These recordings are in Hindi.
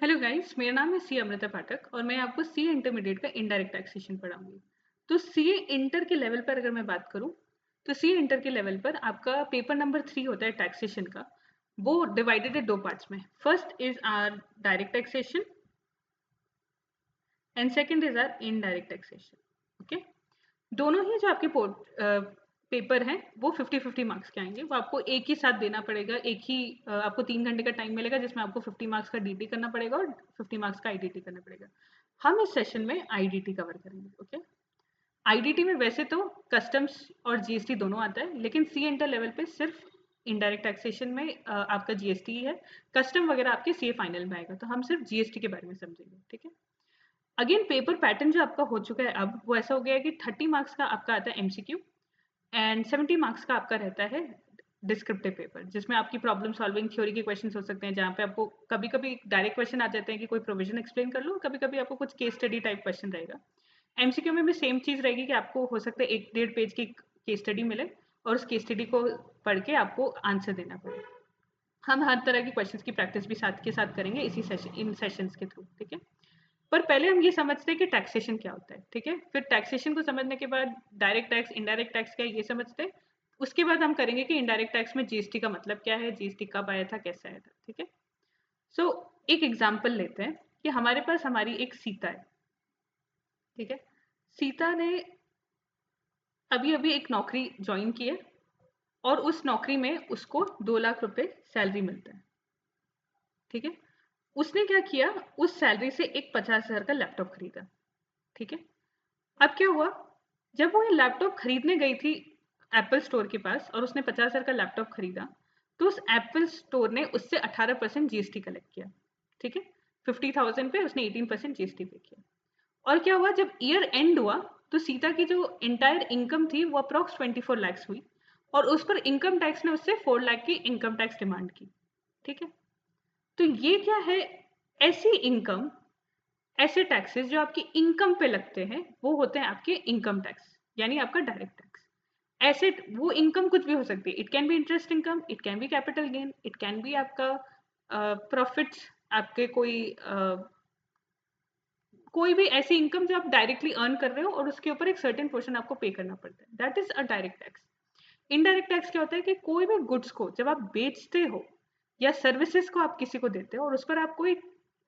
हेलो गाइस, मेरा नाम है सी अमृता पाठक और मैं आपको सी इंटरमीडिएट का इनडायरेक्ट टैक्सेशन पढ़ाऊंगी। तो सी इंटर के लेवल पर अगर मैं बात करूं तो सी इंटर के लेवल पर आपका पेपर नंबर 3 होता है टैक्सेशन का। वो डिवाइडेड है दो पार्ट्स में। First is are direct taxation and second is are indirect taxation. Okay, दोनों ही जो आपके पेपर हैं वो 50-50 मार्क्स के आएंगे। वो आपको एक ही साथ देना पड़ेगा, एक ही आपको 3 घंटे का टाइम मिलेगा जिसमें आपको 50 मार्क्स का डीटी करना पड़ेगा और 50 मार्क्स का आईडीटी करना पड़ेगा। हम इस सेशन में आईडीटी कवर करेंगे। ओके, आईडीटी में वैसे तो कस्टम्स और जीएसटी दोनों आता है, लेकिन सी इंटर लेवल पे सिर्फ इनडायरेक्ट टैक्सेशन में आपका जीएसटी ही है। कस्टम वगैरह आपके सीए फाइनल में आएगा, तो हम सिर्फ जीएसटी के बारे में समझेंगे। ठीक है, अगेन पेपर पैटर्न जो आपका हो चुका है अब वो ऐसा हो गया है कि 30 मार्क्स का आपका आता है एमसीक्यू एंड 70 मार्क्स का आपका रहता है डिस्क्रिप्टिव पेपर, जिसमें आपकी प्रॉब्लम सॉल्विंग थ्योरी के क्वेश्चंस हो सकते हैं, जहाँ पे आपको कभी कभी डायरेक्ट क्वेश्चन आ जाते हैं कि कोई प्रोविजन एक्सप्लेन कर लो, कभी कभी आपको कुछ केस स्टडी टाइप क्वेश्चन रहेगा। एमसीक्यू में भी सेम चीज़ रहेगी कि आपको हो सकता है 1-1.5 पेज की केस स्टडी मिले और उस केस स्टडी को पढ़ के आपको आंसर देना पड़े। हम हर तरह के क्वेश्चंस की प्रैक्टिस भी साथ के साथ करेंगे इसी सेशन इन सेशंस के थ्रू। ठीक है, पर पहले हम ये समझते हैं कि टैक्सेशन क्या होता है। ठीक है, फिर टैक्सेशन को समझने के बाद डायरेक्ट टैक्स इनडायरेक्ट टैक्स क्या है ये समझते हैं। उसके बाद हम करेंगे कि इनडायरेक्ट टैक्स में जीएसटी का मतलब क्या है, जीएसटी कब आया था, कैसे आया था। ठीक है, सो एक एग्जाम्पल लेते हैं कि हमारे पास हमारी एक सीता है। ठीक है, सीता ने अभी अभी एक नौकरी ज्वाइन की है और उस नौकरी में उसको 2 लाख रुपए सैलरी मिलता है। ठीक है, उसने क्या किया, उस सैलरी से एक 50,000 का लैपटॉप खरीदा। ठीक है, अब क्या हुआ, जब वो ये लैपटॉप खरीदने गई थी एप्पल स्टोर के पास और उसने 50,000 का लैपटॉप खरीदा, तो उस एप्पल स्टोर ने उससे 18% जीएसटी कलेक्ट किया। ठीक है, 50,000 पे उसने 18% जीएसटी पे किया। और क्या हुआ, जब ईयर एंड हुआ तो सीता की जो इंटायर इनकम थी वो अप्रॉक्स 24 लैक्स हुई और उस पर इनकम टैक्स ने उससे 4 लाख की इनकम टैक्स डिमांड की। ठीक है, तो ये क्या है, ऐसी इनकम, ऐसे टैक्सेस जो आपकी इनकम पे लगते हैं वो होते हैं आपके इनकम टैक्स, यानी आपका डायरेक्ट टैक्स। ऐसे वो इनकम कुछ भी हो सकती है, it can be interest income, it can be capital gain, it can be आपका प्रॉफिट्स, आपके कोई भी ऐसी इनकम जो आप डायरेक्टली अर्न कर रहे हो और उसके ऊपर एक सर्टेन पोर्शन आपको पे करना पड़ता है, that is a direct tax. Indirect tax क्या होता है कि कोई भी गुड्स को जब आप बेचते हो या सर्विसेज को आप किसी को देते हो और उस पर आप कोई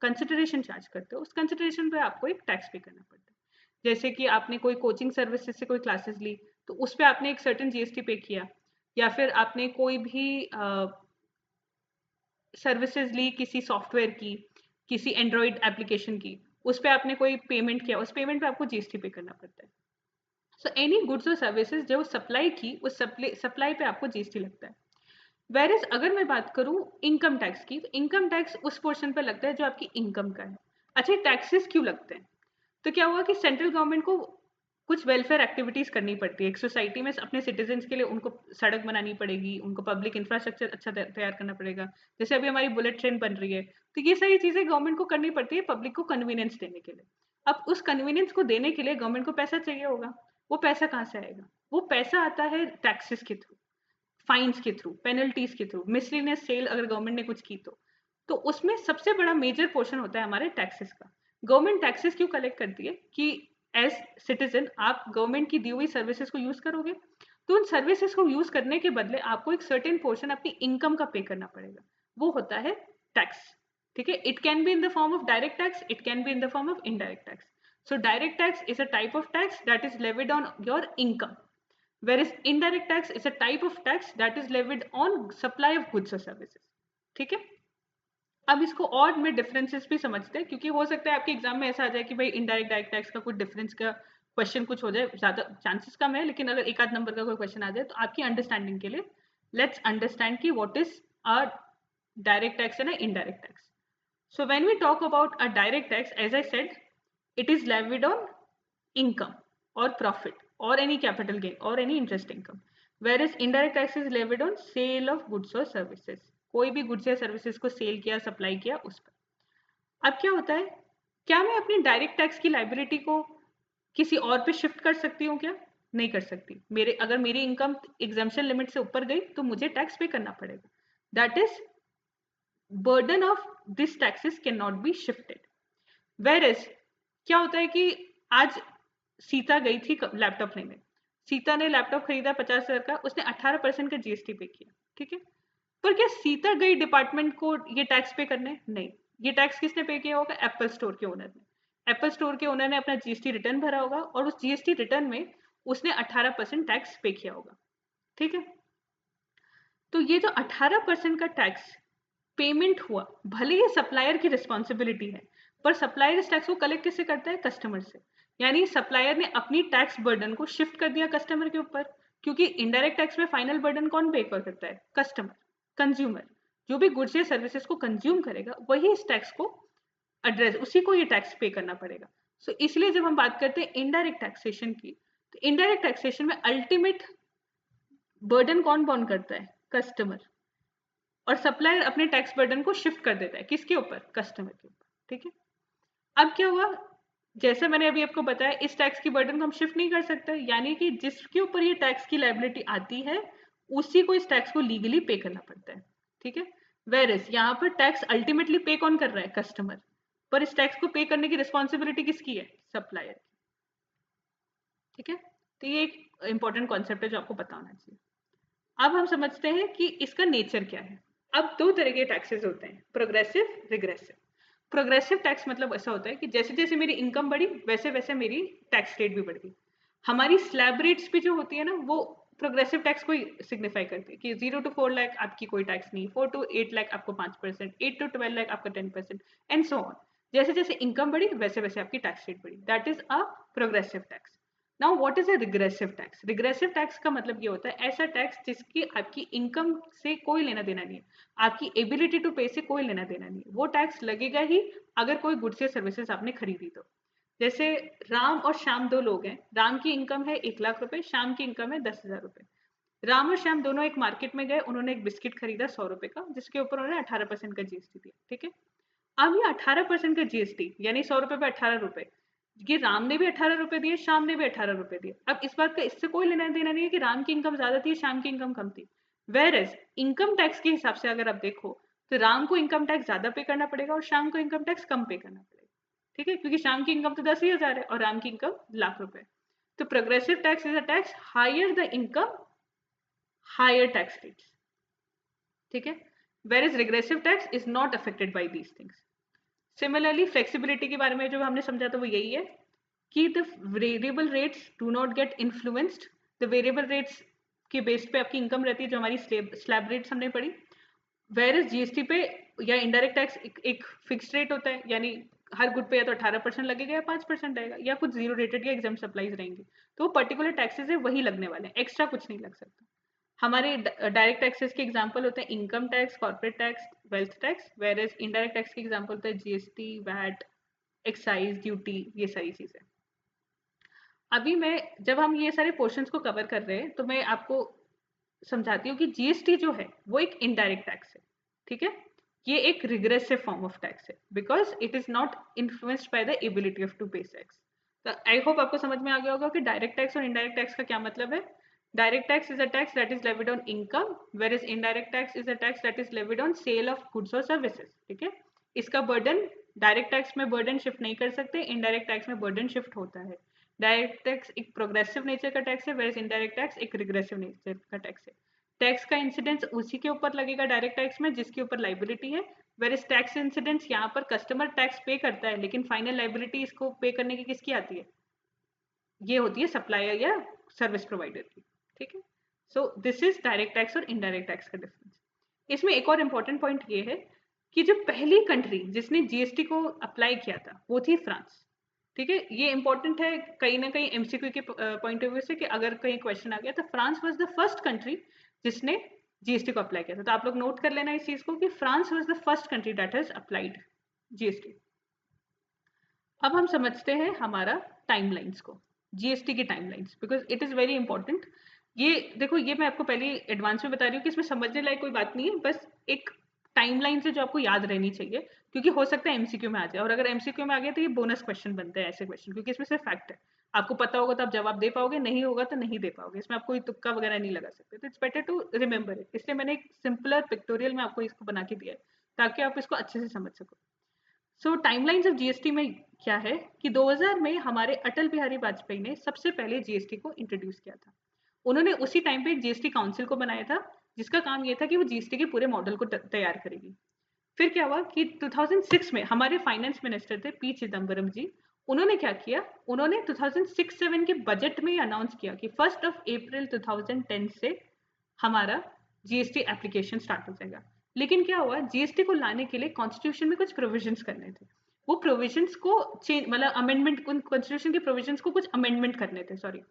कंसिडरेशन चार्ज करते हो, उस कंसिडरेशन पे आपको एक टैक्स पे करना पड़ता है। जैसे कि आपने कोई कोचिंग सर्विसेज से कोई क्लासेस ली तो उस पर आपने एक सर्टेन जीएसटी पे किया, या फिर आपने कोई भी सर्विसेज ली किसी सॉफ्टवेयर की, किसी एंड्रॉइड एप्लीकेशन की, उस पर आपने कोई पेमेंट किया, उस पेमेंट पे आपको जीएसटी पे करना पड़ता है। सो एनी गुड्स और सर्विसेज जो सप्लाई की, उस सप्लाई पे आपको जीएसटी लगता है। वेर इज अगर मैं बात करूं इनकम टैक्स की, तो इनकम टैक्स उस पोर्शन पर लगता है जो आपकी इनकम का है। अच्छा, टैक्सेस क्यों लगते हैं, तो क्या हुआ कि सेंट्रल गवर्नमेंट को कुछ वेलफेयर एक्टिविटीज करनी पड़ती है एक सोसाइटी में, अपने सिटीजन्स के लिए उनको सड़क बनानी पड़ेगी, उनको पब्लिक इंफ्रास्ट्रक्चर अच्छा तैयार करना पड़ेगा। जैसे अभी हमारी बुलेट ट्रेन बन रही है, तो ये सारी चीजें गवर्नमेंट को करनी पड़ती है पब्लिक को कन्वीनियंस देने के लिए। अब उस कन्वीनियंस को देने के लिए गवर्नमेंट को पैसा चाहिए होगा। वो पैसा कहाँ से आएगा, वो पैसा आता है टैक्सेस के थ्रू, फाइन्स के थ्रू, पेनल्टीज के थ्रू, मिसलिनियस सेल अगर गवर्नमेंट ने कुछ की तो उसमें सबसे बड़ा मेजर पोर्शन होता है हमारे टैक्सेस का। गवर्नमेंट टैक्सेस क्यों कलेक्ट करती है कि एज सिटीजन आप गवर्नमेंट की दी हुई सर्विसेज को यूज करोगे, तो उन सर्विसेज को यूज करने के बदले आपको एक सर्टेन पोर्शन अपनी इनकम का पे करना पड़ेगा, वो होता है टैक्स। ठीक है, it can be in the form of direct tax, it can be in the form of indirect tax. So direct tax is a type of tax that is levied on your income, whereas indirect tax is a type of tax that is levied on supply of goods or services. ठीक है, अब इसको और में डिफरेंसेस भी समझते हैं, क्योंकि हो सकता है आपके एग्जाम में ऐसा आ जाए कि भाई इनडायरेक्ट डायरेक्ट टैक्स का कुछ डिफरेंस का क्वेश्चन कुछ हो जाए, ज्यादा चांसेस कम है, लेकिन अगर एक आध नंबर का कोई क्वेश्चन आ जाए तो आपकी अंडरस्टैंडिंग के लिए लेट्स अंडरस्टैंड कि what is a direct tax and indirect tax. So when we talk about a direct tax, as I said, it is levied on income or profit or any capital gain or any interest income. Whereas indirect tax is levied on sale of goods or services. कोई भी गुड्स या सर्विसेज को सेल किया, सप्लाई किया, उस पर। अब क्या होता है, क्या मैं अपनी डायरेक्ट टैक्स की लाइबिलिटी को किसी और पे शिफ्ट कर सकती हूँ क्या? नहीं कर सकती। अगर मेरी इनकम एग्जाम्पशन लिमिट से ऊपर गई तो मुझे टैक्स पे करना पड़ेगा। That is burden of this taxes cannot be shifted. Whereas क्या होता है कि आज सीता गई थी लैपटॉप लेने, सीता ने लैपटॉप खरीदा 50,000 का, उसने 18% का जीएसटी पे किया, ठीक है, पर क्या सीता गई डिपार्टमेंट को ये टैक्स पे करने? नहीं, ये टैक्स किसने पे किया होगा? एप्पल स्टोर के ओनर ने। एप्पल स्टोर के ओनर ने अपना जीएसटी रिटर्न भरा होगा और उस जीएसटी रिटर्न में उसने 18% टैक्स पे किया होगा, ठीक है। तो ये जो 18% का टैक्स पेमेंट हुआ, भले ही सप्लायर की रिस्पॉन्सिबिलिटी है, पर सप्लायर इस टैक्स को कलेक्ट किससे करता है? कस्टमर से। यानी सप्लायर ने अपनी टैक्स बर्डन को शिफ्ट कर दिया कस्टमर के ऊपर, क्योंकि इनडायरेक्ट टैक्स में फाइनल बर्डन कौन पे करता है? Customer, consumer. जो भी गुड्स या सर्विसेज को कंज्यूम करेगा वही इस टैक्स को एड्रेस, उसी को ये टैक्स पे करना पड़ेगा। सो इसलिए जब हम बात करते हैं इनडायरेक्ट टैक्सेशन की, तो इनडायरेक्ट टैक्सेशन में अल्टीमेट बर्डन कौन बॉर्न करता है? कस्टमर। और सप्लायर अपने टैक्स बर्डन को शिफ्ट कर देता है किसके ऊपर? कस्टमर के ऊपर, ठीक है। अब क्या हुआ, जैसे मैंने अभी आपको बताया, इस टैक्स की बर्डन को हम शिफ्ट नहीं कर सकते, यानी कि जिसके ऊपर ये टैक्स की लायबिलिटी आती है उसी को इस टैक्स को लीगली पे करना पड़ता है, ठीक है। वेरएस यहाँ पर टैक्स अल्टीमेटली पे कौन कर रहा है? कस्टमर। पर इस टैक्स को पे करने की रिस्पॉन्सिबिलिटी किसकी है? सप्लायर की, ठीक है। तो ये एक इंपॉर्टेंट कॉन्सेप्ट है जो आपको पता होना चाहिए। अब हम समझते हैं कि इसका नेचर क्या है। अब दो तरह के टैक्सेस होते हैं, प्रोग्रेसिव, रिग्रेसिव। प्रोग्रेसिव टैक्स मतलब ऐसा होता है कि जैसे जैसे मेरी इनकम बढ़ी वैसे वैसे मेरी टैक्स रेट भी बढ़ गई। हमारी स्लैब रेट्स भी जो होती है ना, वो प्रोग्रेसिव टैक्स को सिग्निफाई करती है कि 0 to 4 लाख आपकी कोई टैक्स नहीं, 4 to 8 लाख आपको 5%, 8 to 12 लाख आपका 10%, एंड सो ऑन। जैसे जैसे इनकम बढ़ी वैसे वैसे आपकी टैक्स रेट बढ़ी, that is a progressive tax. Now what is a regressive tax? Regressive tax का मतलब ये होता है ऐसा टैक्स जिसकी आपकी इनकम से कोई लेना देना नहीं है, आपकी एबिलिटी टू पे से कोई लेना देना नहीं है, वो टैक्स लगेगा ही अगर कोई गुड्स या सर्विसेज आपने खरीदी तो। जैसे राम और श्याम दो लोग हैं, राम की इनकम है 1 लाख रुपए, श्याम की इनकम है 10,000 रुपए। राम और श्याम दोनों एक मार्केट में गए, उन्होंने एक बिस्किट खरीदा 100 रुपए का, जिसके ऊपर उन्होंने 18% का जीएसटी दिया, ठीक है। अब ये 18% का जीएसटी यानी 100 रुपए पे 18 रुपए, ये राम ने भी 18 रुपए दिए, श्याम ने भी 18 रुपए दिए। अब इस बात का इससे कोई लेना देना नहीं है कि राम की इनकम ज्यादा थी, श्याम की इनकम कम थी। वेरएज इनकम टैक्स के हिसाब से अगर आप देखो तो राम को इनकम टैक्स ज्यादा पे करना पड़ेगा और श्याम को इनकम टैक्स कम पे करना पड़ेगा, ठीक है, क्योंकि श्याम की इनकम तो 10,000 है और राम की इनकम लाख रुपए। तो progressive tax is a tax higher the income, higher tax rates, ठीक है। Where is regressive tax is not affected by these things. Similarly flexibility के बारे में जो हमने समझा था वो यही है कि the variable rates do not get influenced. The variable rates के बेस पे आपकी इनकम रहती है, जो हमारी स्लैब रेट्स हमने पढ़ी। वेर इज जीएसटी पे या इनडायरेक्ट टैक्स एक फिक्स रेट होता है, यानी हर गुड पे या तो 18% लगेगा या 5% आएगा, या कुछ जीरो रेटेड या एग्जाम सप्लाईज रहेंगे। तो वो पर्टिकुलर टैक्सेस है वही लगने वाले हैं, एक्स्ट्रा कुछ नहीं लग सकता। हमारे डायरेक्ट टैक्सेस के एग्जांपल होते हैं income tax, corporate tax, wealth tax. Whereas indirect tax के एग्जांपल होता है जीएसटी, वैट, एक्साइज ड्यूटी, ये सारी चीजें। अभी मैं जब हम ये सारे पोर्शंस को कवर कर रहे हैं तो मैं आपको समझाती हूँ कि जीएसटी जो है वो एक इनडायरेक्ट टैक्स है, ठीक है। ये एक रिग्रेसिव फॉर्म ऑफ टैक्स है because it is not influenced by the ability of to pay tax. तो आई होप आपको समझ में आ गया होगा कि डायरेक्ट टैक्स और इनडायरेक्ट टैक्स का क्या मतलब है। Direct tax is a tax that is levied on income, where is indirect tax is a tax that is levied on sale of goods और सर्विसेज, ठीक है। इसका बर्डन डायरेक्ट टैक्स में बर्डन शिफ्ट नहीं कर सकते, इनडायरेक्ट टैक्स में बर्डन शिफ्ट होता है। डायरेक्ट टैक्स एक प्रोग्रेसिव नेचर का टैक्स है, वेयर इनडायरेक्ट टैक्स एक रिग्रेसिव नेचर का टैक्स है। टैक्स का इंसिडेंस उसी के ऊपर लगेगा डायरेक्ट टैक्स में जिसके ऊपर लाइबिलिटी है, वेयर इज टैक्स इंसिडेंस यहाँ पर कस्टमर टैक्स पे करता है लेकिन फाइनल लाइबिलिटी इसको पे करने की किसकी आती है? ये होती है सप्लायर या सर्विस प्रोवाइडर की, ठीक है। So this is direct tax और इनडायरेक्ट टैक्स का डिफरेंस। इसमें एक और इम्पॉर्टेंट पॉइंट ये है कि जो पहली कंट्री जिसने जीएसटी को अप्लाई किया था वो थी फ्रांस, ठीक है। ये इंपॉर्टेंट है कहीं ना कहीं एमसीक्यू के पॉइंट ऑफ व्यू से कि अगर कहीं क्वेश्चन आ गया तो France was the first country जिसने जीएसटी को अप्लाई किया था। तो आप लोग नोट कर लेना इस चीज को कि France was the first country that has applied GST. अब हम समझते हैं हमारा टाइमलाइंस को, जीएसटी की timelines, because it is very important. ये देखो, ये मैं आपको पहले एडवांस में बता रही हूँ कि इसमें समझने लायक कोई बात नहीं है, बस एक टाइमलाइन से जो आपको याद रहनी चाहिए, क्योंकि हो सकता है एमसीक्यू में आ जाए, और अगर एमसीक्यू में आ गया तो ये बोनस क्वेश्चन बनते हैं ऐसे क्वेश्चन, क्योंकि इसमें सिर्फ फैक्ट है। आपको पता होगा तो आप जवाब दे पाओगे, नहीं होगा तो नहीं दे पाओगे, इसमें आप कोई तुक्का वगैरह नहीं लगा सकते। तो it's better to remember it, इसलिए मैंने एक सिंपलर पिक्टोरियल में आपको इसको बना के दिया है ताकि आप इसको अच्छे से समझ सको। सो टाइमलाइंस ऑफ जीएसटी में क्या है कि 2000 में हमारे अटल बिहारी वाजपेयी ने सबसे पहले जीएसटी को इंट्रोड्यूस किया था। उन्होंने उसी टाइम पे एक जीएसटी काउंसिल को बनाया था, जिसका काम ये था कि वो जीएसटी के पूरे मॉडल को तैयार करेगी। फिर क्या हुआ कि 2006 में हमारे फाइनेंस मिनिस्टर थे पी चिदम्बरम जी। उन्होंने क्या किया, उन्होंने 2006-7 के बजट में अनाउंस किया कि 1 अप्रैल 2010 से हमारा जीएसटी एप्लीकेशन स्टार्ट हो जाएगा। लेकिन क्या हुआ, जीएसटी को लाने के लिए कॉन्स्टिट्यूशन में कुछ प्रोविजंस करने थे। वो प्रोविजंस को चेंज, मतलब अमेंडमेंट, कॉन्स्टिट्यूशन के प्रोविजंस को कुछ अमेंडमेंट करने थे, सॉरी।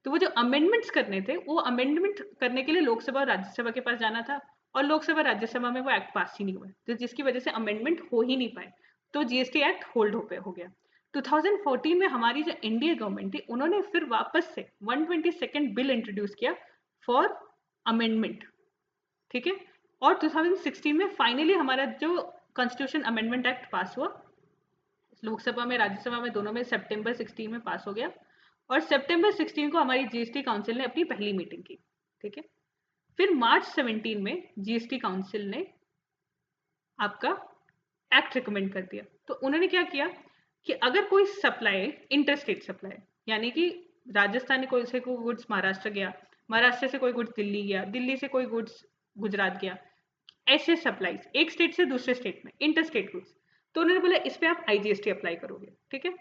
तो वो जो अमेंडमेंट्स करने थे, वो अमेंडमेंट करने के लिए लोकसभा और राज्यसभा के पास जाना था, और लोकसभा राज्यसभा में वो एक्ट पास ही नहीं हुआ, तो जिसकी वजह से अमेंडमेंट हो ही नहीं पाए। तो जीएसटी एक्ट होल्ड हो गया। 2014 में हमारी जो एनडीए गवर्नमेंट थी, उन्होंने फिर वापस से 122nd बिल इंट्रोड्यूस किया फॉर अमेंडमेंट, ठीक है। और 2016 में फाइनली हमारा जो कॉन्स्टिट्यूशन अमेंडमेंट एक्ट पास हुआ, लोकसभा में राज्यसभा में दोनों में, सितंबर 16 में पास हो गया। और सितंबर 16 को हमारी जीएसटी काउंसिल ने अपनी पहली मीटिंग की, ठीक है। फिर मार्च 17 में जीएसटी काउंसिल ने आपका एक्ट रिकमेंड कर दिया। तो उन्होंने क्या किया कि अगर कोई सप्लाई, इंटरस्टेट सप्लाई, यानी कि राजस्थान ने कोई से कोई गुड्स महाराष्ट्र गया, महाराष्ट्र से कोई गुड्स दिल्ली गया, दिल्ली से कोई गुड्स गुजरात गया, ऐसे सप्लाईज एक स्टेट से दूसरे स्टेट में, इंटरस्टेट गुड्स, तो उन्होंने बोला इस पे आप आईजीएसटी अप्लाई करोगे, ठीक है।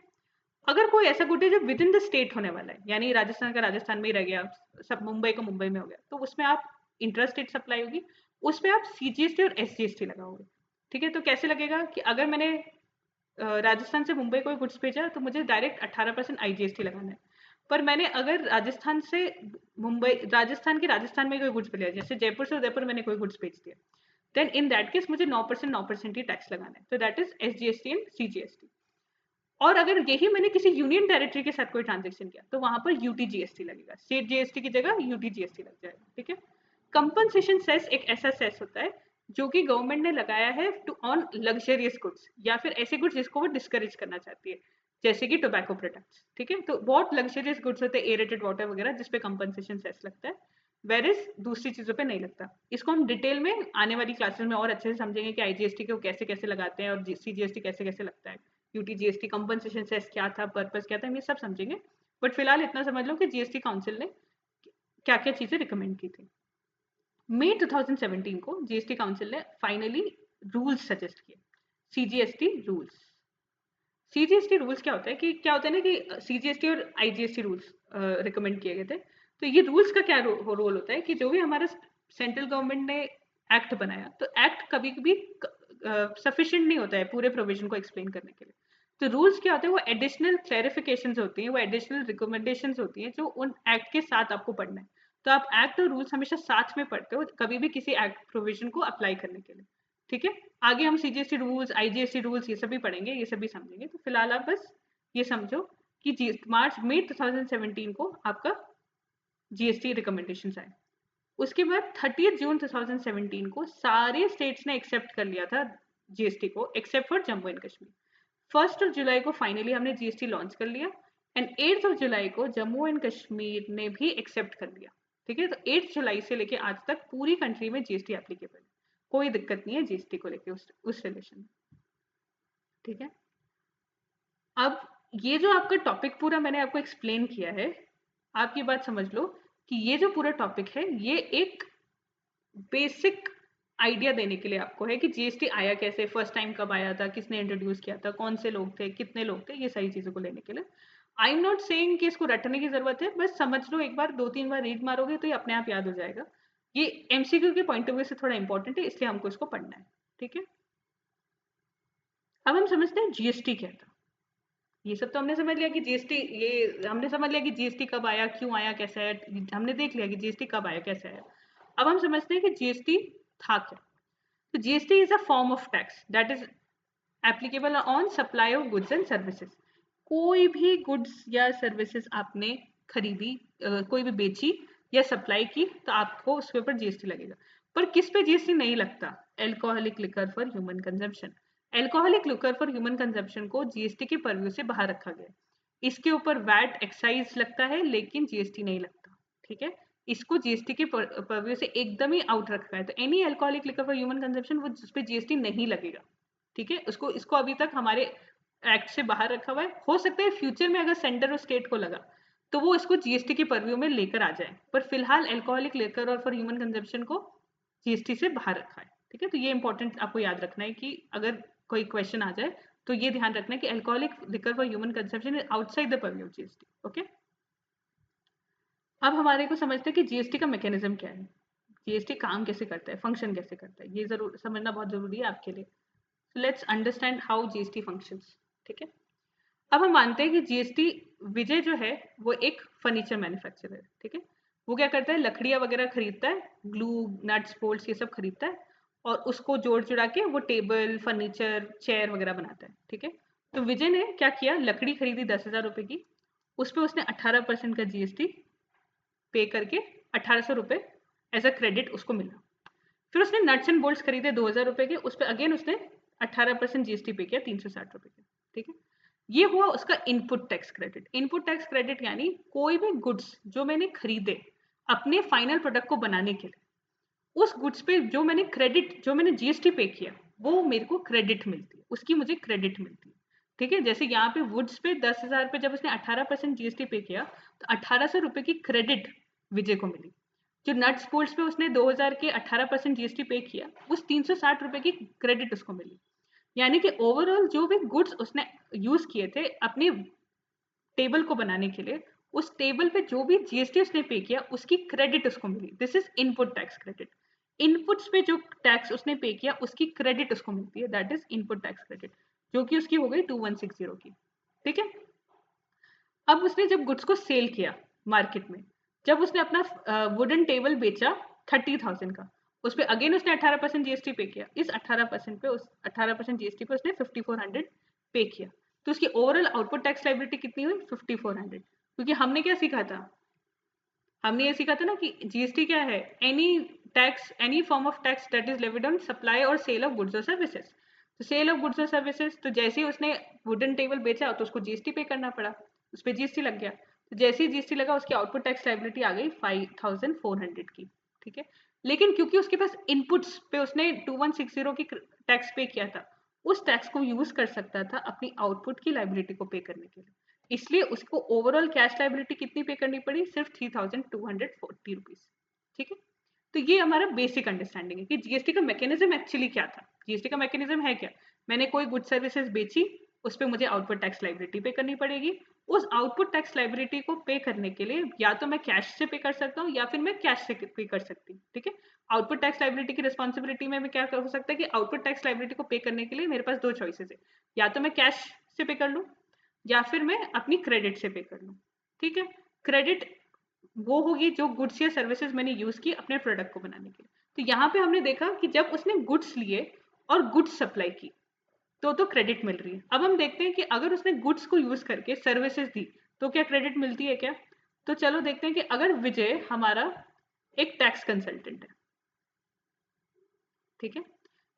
अगर कोई ऐसा गुड है जो विद इन द स्टेट होने वाला है, यानी राजस्थान का राजस्थान में ही रह गया, सब मुंबई का मुंबई में हो गया, तो उसमें आप इंट्रास्टेट सप्लाई होगी, उस पर आप सीजीएसटी और एसजीएसटी लगाओगे, ठीक है। तो कैसे लगेगा कि अगर मैंने राजस्थान से मुंबई कोई गुड्स भेजा, तो मुझे डायरेक्ट 18% आईजीएसटी लगाना है। पर मैंने अगर राजस्थान से मुंबई, राजस्थान के राजस्थान में कोई गुड्स भेजा, जैसे जयपुर से उदयपुर मैंने कोई गुड्स भेज दिया, देन इन दैट केस मुझे 9% ही टैक्स लगाना है। तो that is SGST and CGST. और अगर यही मैंने किसी यूनियन टेरिटरी के साथ कोई ट्रांजेक्शन किया, तो वहां पर यूटीजीएसटी लगेगा, स्टेट जीएसटी की जगह यूटीजीएसटी लग जाएगा, ठीक है। कंपनसेशन सेस एक ऐसा सेस होता है जो कि गवर्नमेंट ने लगाया है टू ऑन लग्जरियस गुड्स, या फिर ऐसे गुड्स जिसको वो डिस्करेज करना चाहती है, जैसे कि टोबैको प्रोडक्ट्स, ठीक है। तो बहुत लग्जरियस गुड्स होते हैं, एरेटेड वाटर वगैरह, जिसपे कंपनसेशन सेस लगता है, वेरिस दूसरी चीजों पे नहीं लगता। इसको हम डिटेल में आने वाली क्लासेस में और अच्छे से समझेंगे कि आईजीएसटी को कैसे कैसे लगाते हैं और सीजीएसटी कैसे कैसे लगता है, यूटीजीएसटी कंपनसेशन सेस क्या था, पर्पस क्या था, हम ये सब समझेंगे। बट फिलहाल इतना समझ लो कि जीएसटी काउंसिल ने क्या क्या चीजें रिकमेंड की थी। मई 2017 को जीएसटी काउंसिल ने फाइनली रूल्स सजेस्ट किए, सीजीएसटी रूल्स। सीजीएसटी रूल्स क्या होता है कि क्या होता है ना कि सीजीएसटी और आईजीएसटी रूल्स रिकमेंड किए गए थे। तो ये रूल्स का क्या रोल होता है कि जो भी हमारा सेंट्रल गवर्नमेंट ने एक्ट बनाया, तो एक्ट कभी कभी सफिशिएंट नहीं होता है पूरे प्रोविजन को एक्सप्लेन करने के लिए। तो रूल्स क्या होते हैं, वो एडिशनल क्लैरिफिकेशंस होती हैं, वो एडिशनल रिकमेंडेशंस होती हैं जो उन एक्ट के साथ आपको पढ़ना है। तो आप एक्ट और रूल्स हमेशा साथ में पढ़ते हो कभी भी किसी एक्ट प्रोविजन को अप्लाई करने के लिए, ठीक है। आगे हम सीजीएसटी रूल्स, आईजीएसटी रूल्स ये सभी पढ़ेंगे, ये सभी समझेंगे। तो फिलहाल आप बस ये समझो कि मई 2017 को आपका जीएसटी रिकमेंडेशन आए। उसके बाद 30 जून 2017 को सारे स्टेट्स ने एक्सेप्ट कर लिया था जीएसटी को, except for Jammu and Kashmir. 1 जुलाई को फाइनली हमने जीएसटी लॉन्च कर लिया, एंड 8 जुलाई को जम्मू एंड कश्मीर ने भी एक्सेप्ट कर लिया, ठीक है। तो 8 जुलाई से लेके आज तक पूरी कंट्री में जीएसटी एप्लीकेबल है, कोई दिक्कत नहीं है जीएसटी को लेके उस रिलेशन में, ठीक है। अब ये जो आपका टॉपिक पूरा मैंने आपको एक्सप्लेन किया है, आप ये बात समझ लो कि ये जो पूरा टॉपिक है, ये एक बेसिक आइडिया देने के लिए आपको है कि जीएसटी आया कैसे, फर्स्ट टाइम कब आया था, किसने इंट्रोड्यूस किया था, कौन से लोग थे, कितने लोग थे, ये सारी चीजों को लेने के लिए। आई एम नॉट सेइंग कि इसको रटने की जरूरत है, बस समझ लो, एक बार 2-3 बार रीड मारोगे तो ये अपने आप याद हो जाएगा। ये एमसीक्यू के पॉइंट ऑफ व्यू से थोड़ा इंपॉर्टेंट है, इसलिए हमको इसको पढ़ना है, ठीक है। अब हम समझते हैं जीएसटी क्या था। ये सब तो हमने समझ लिया कि जीएसटी, ये हमने समझ लिया कि जीएसटी कब आया, क्यों आया, कैसा है, हमने देख लिया कि जीएसटी कब आया, कैसे आया। अब हम समझते हैं कि जीएसटी था क्या। तो GST is a form of tax that is applicable on supply of goods and services. कोई भी गुड्स या सर्विसेज आपने खरीदी, कोई भी बेची या सप्लाई की, तो आपको उसके ऊपर जीएसटी लगेगा। पर किस पे जीएसटी नहीं लगता? Alcoholic liquor for human consumption. Alcoholic liquor for human consumption को जीएसटी के परव्यू से बाहर रखा गया। इसके ऊपर वैट एक्साइज लगता है, लेकिन जीएसटी नहीं लगता, ठीक है। इसको जीएसटी के पर्व्यू से एकदम ही आउट रखा है। तो any alcoholic liquor for human consumption वो जिस पे जीएसटी नहीं लगेगा, ठीक है। इसको अभी तक हमारे एक्ट से बाहर रखा हुआ है। हो सकता है फ्यूचर में अगर सेंटर और स्टेट को लगा तो वो इसको जीएसटी के पर्व्यू में लेकर आ जाए, पर फिलहाल अल्कोहलिक लिकर और फॉर ह्यूमन कंजम्पशन को जीएसटी से बाहर रखा है, ठीक है। तो ये इंपॉर्टेंट आपको याद रखना है कि अगर कोई क्वेश्चन आ जाए तो ये ध्यान रखना है कि alcoholic liquor for human consumption is outside the purview of GST, okay. अब हमारे को समझते हैं कि जीएसटी का मैकेनिज्म क्या है, जीएसटी काम कैसे करता है, फंक्शन कैसे करता है, ये जरूर समझना बहुत जरूरी है आपके लिए। So let's understand how GST functions, ठीक है। अब हम मानते हैं कि जीएसटी विजय जो है वो एक फर्नीचर मैन्युफैक्चरर है, ठीक है। वो क्या करता है, लकड़ियां वगैरह खरीदता है, ग्लू नट्स बोल्ट्स ये सब खरीदता है और उसको जोड़ जुड़ा के वो टेबल फर्नीचर चेयर वगैरह बनाता है, ठीक है। तो विजय ने क्या किया, लकड़ी खरीदी 10,000 रुपए की, उस पर उसने 18% का जीएसटी पे करके 1800 रुपए एज अ क्रेडिट उसको मिला। फिर उसने नट्स एंड बोल्ट्स खरीदे 2,000 रुपए के, उस पर अगेन उसने 18% जीएसटी पे किया 360 रुपए के, ठीक है। ये हुआ उसका input tax credit. Input tax credit यानी कोई भी गुड्स जो मैंने खरीदे अपने फाइनल प्रोडक्ट को बनाने के लिए, उस गुड्स पे जो मैंने जीएसटी पे किया वो मेरे को क्रेडिट मिलती है, उसकी मुझे क्रेडिट मिलती है, ठीक है। जैसे यहाँ पे वुड्स पे 10,000 पे जब उसने 18% जीएसटी पे किया तो 1800 रुपए की क्रेडिट विजय को मिली। जो नट्स बोल्ट्स पे उसने 2000 के 18% जीएसटी पे किया, उस 360 रुपए की क्रेडिट उसको मिली। यानी कि ओवरऑल जो भी गुड्स उसने यूज किए थे अपनी टेबल को बनाने के लिए, उस टेबल पे जो भी जीएसटी उसने पे किया उसकी क्रेडिट उसको मिली। This is input tax credit. Inputs पे जो टैक्स उसने पे किया उसकी क्रेडिट उसको मिलती है, that is input tax credit, जो कि उसकी हो गई 2160 की, ठीक है। अब उसने जब गुड्स को सेल किया मार्केट में, जब उसने अपना वुडन टेबल बेचा 30,000 का, उस पर अगेन उसने 18% जीएसटी पे किया। इस 18% पे उस 18% जीएसटी पे उसने 5400 पे किया। तो उसकी ओवरऑल आउटपुट टैक्स लाइबिलिटी कितनी हुई 5400। क्योंकि हमने क्या सीखा था, हमने ये सीखा था ना कि जीएसटी क्या है, any tax any form of tax that is levied on supply और सेल ऑफ गुड्स और सर्विसेज। तो सेल ऑफ गुड्स और सर्विसेज, तो जैसे ही उसने वुडन टेबल बेचा तो उसको जीएसटी पे करना पड़ा, उस पर जीएसटी लग गया। तो जैसे ही जीएसटी लगा उसकी आउटपुट टैक्स लाइबिलिटी आ गई 5400 की, ठीक है। लेकिन क्योंकि उसके पास इनपुट्स पे उसने 2160 की टैक्स पे किया था, उस टैक्स को यूज कर सकता था अपनी आउटपुट की लाइबिलिटी को पे करने के लिए, इसलिए उसको ओवरऑल कैश लाइबिलिटी कितनी पे करनी पड़ी, सिर्फ 3240 रुपीज, ठीक है। तो ये हमारा बेसिक अंडरस्टैंडिंग है कि जीएसटी का मैकेनिज्म एक्चुअली क्या था। जीएसटी का मैकेनिज्म है क्या, मैंने कोई गुड सर्विसेज बेची, उस पर मुझे आउटपुट टैक्स लाइबिलिटी पे करनी पड़ेगी। उस आउटपुट टैक्स लाइबिलिटी को पे करने के लिए या तो मैं कैश से पे कर सकता हूँ या फिर मैं कैश से पे कर सकती हूँ, ठीक है। आउटपुट टैक्स लाइबिलिटी की रिस्पॉन्सिबिलिटी में क्या हो सकता है कि आउटपुट टैक्स लाइबिलिटी को पे करने के लिए मेरे पास दो चॉइसेस है, या तो मैं कैश से पे कर लूँ या फिर मैं अपनी क्रेडिट से पे कर लूँ, ठीक है। क्रेडिट वो होगी जो गुड्स या सर्विसेज मैंने यूज की अपने प्रोडक्ट को बनाने के लिए। तो यहाँ पे हमने देखा कि जब उसने गुड्स लिए और गुड्स सप्लाई की तो क्रेडिट मिल रही है। अब हम देखते हैं कि अगर उसने गुड्स को यूज करके सर्विसेज दी तो क्या क्रेडिट मिलती है क्या। तो चलो देखते हैं कि अगर विजय हमारा एक टैक्स कंसल्टेंट है, ठीक है।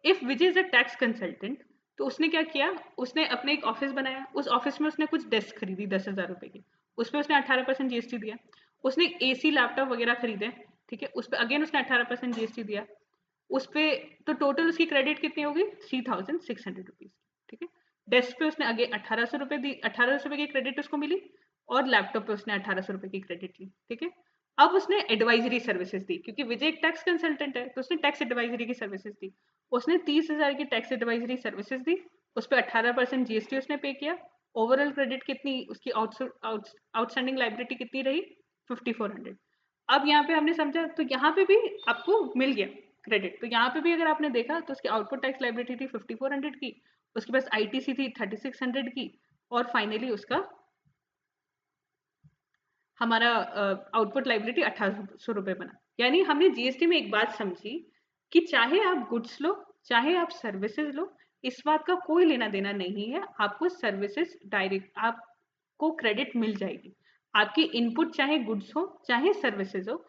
If Vijay is a tax consultant, तो उसने क्या किया, उसने अपने एक ऑफिस बनाया, उस ऑफिस में उसने कुछ डेस्क खरीदी 10,000 रुपए की, उस पर उसने 18% जीएसटी दिया। उसने एसी लैपटॉप वगैरह खरीदे, ठीक है, उस पर अगेन उसने 18% जीएसटी दिया। उस पे तो टोटल उसकी क्रेडिट कितनी होगी 3600 रुपीज, ठीक है। डेस्क पे उसने आगे 1800 रुपए दी, 1800 रुपए की क्रेडिट उसको मिली, और लैपटॉप पे उसने 1800 रुपए की क्रेडिट ली, ठीक है। अब उसने एडवाइजरी सर्विसेज दी, क्योंकि विजय एक टैक्स कंसल्टेंट है तो उसने टैक्स एडवाइजरी की सर्विसेज दी। उसने 30,000 की टैक्स एडवाइजरी सर्विसेज दी, उस पर 18% जीएसटी उसने पे किया। ओवरऑल क्रेडिट कितनी उसकी आउटस्टैंडिंग लाइबिलिटी कितनी रही 5400। अब यहाँ पे हमने समझा तो यहाँ पे भी आपको मिल गया क्रेडिट। तो यहाँ पे भी अगर आपने देखा तो उसकी आउटपुट टैक्स लाइबिलिटी थी 5400 की, उसके पास आईटीसी थी 3600 की, और फाइनली उसका हमारा आउटपुट लाइबिलिटी 1800 रुपए बना। यानी हमने जीएसटी में एक बात समझी कि चाहे आप गुड्स लो चाहे आप सर्विसेज लो, इस बात का कोई लेना देना नहीं है, आपको सर्विसेज डायरेक्ट आपको क्रेडिट मिल जाएगी। आपकी इनपुट चाहे गुड्स हो चाहे सर्विसेज हो,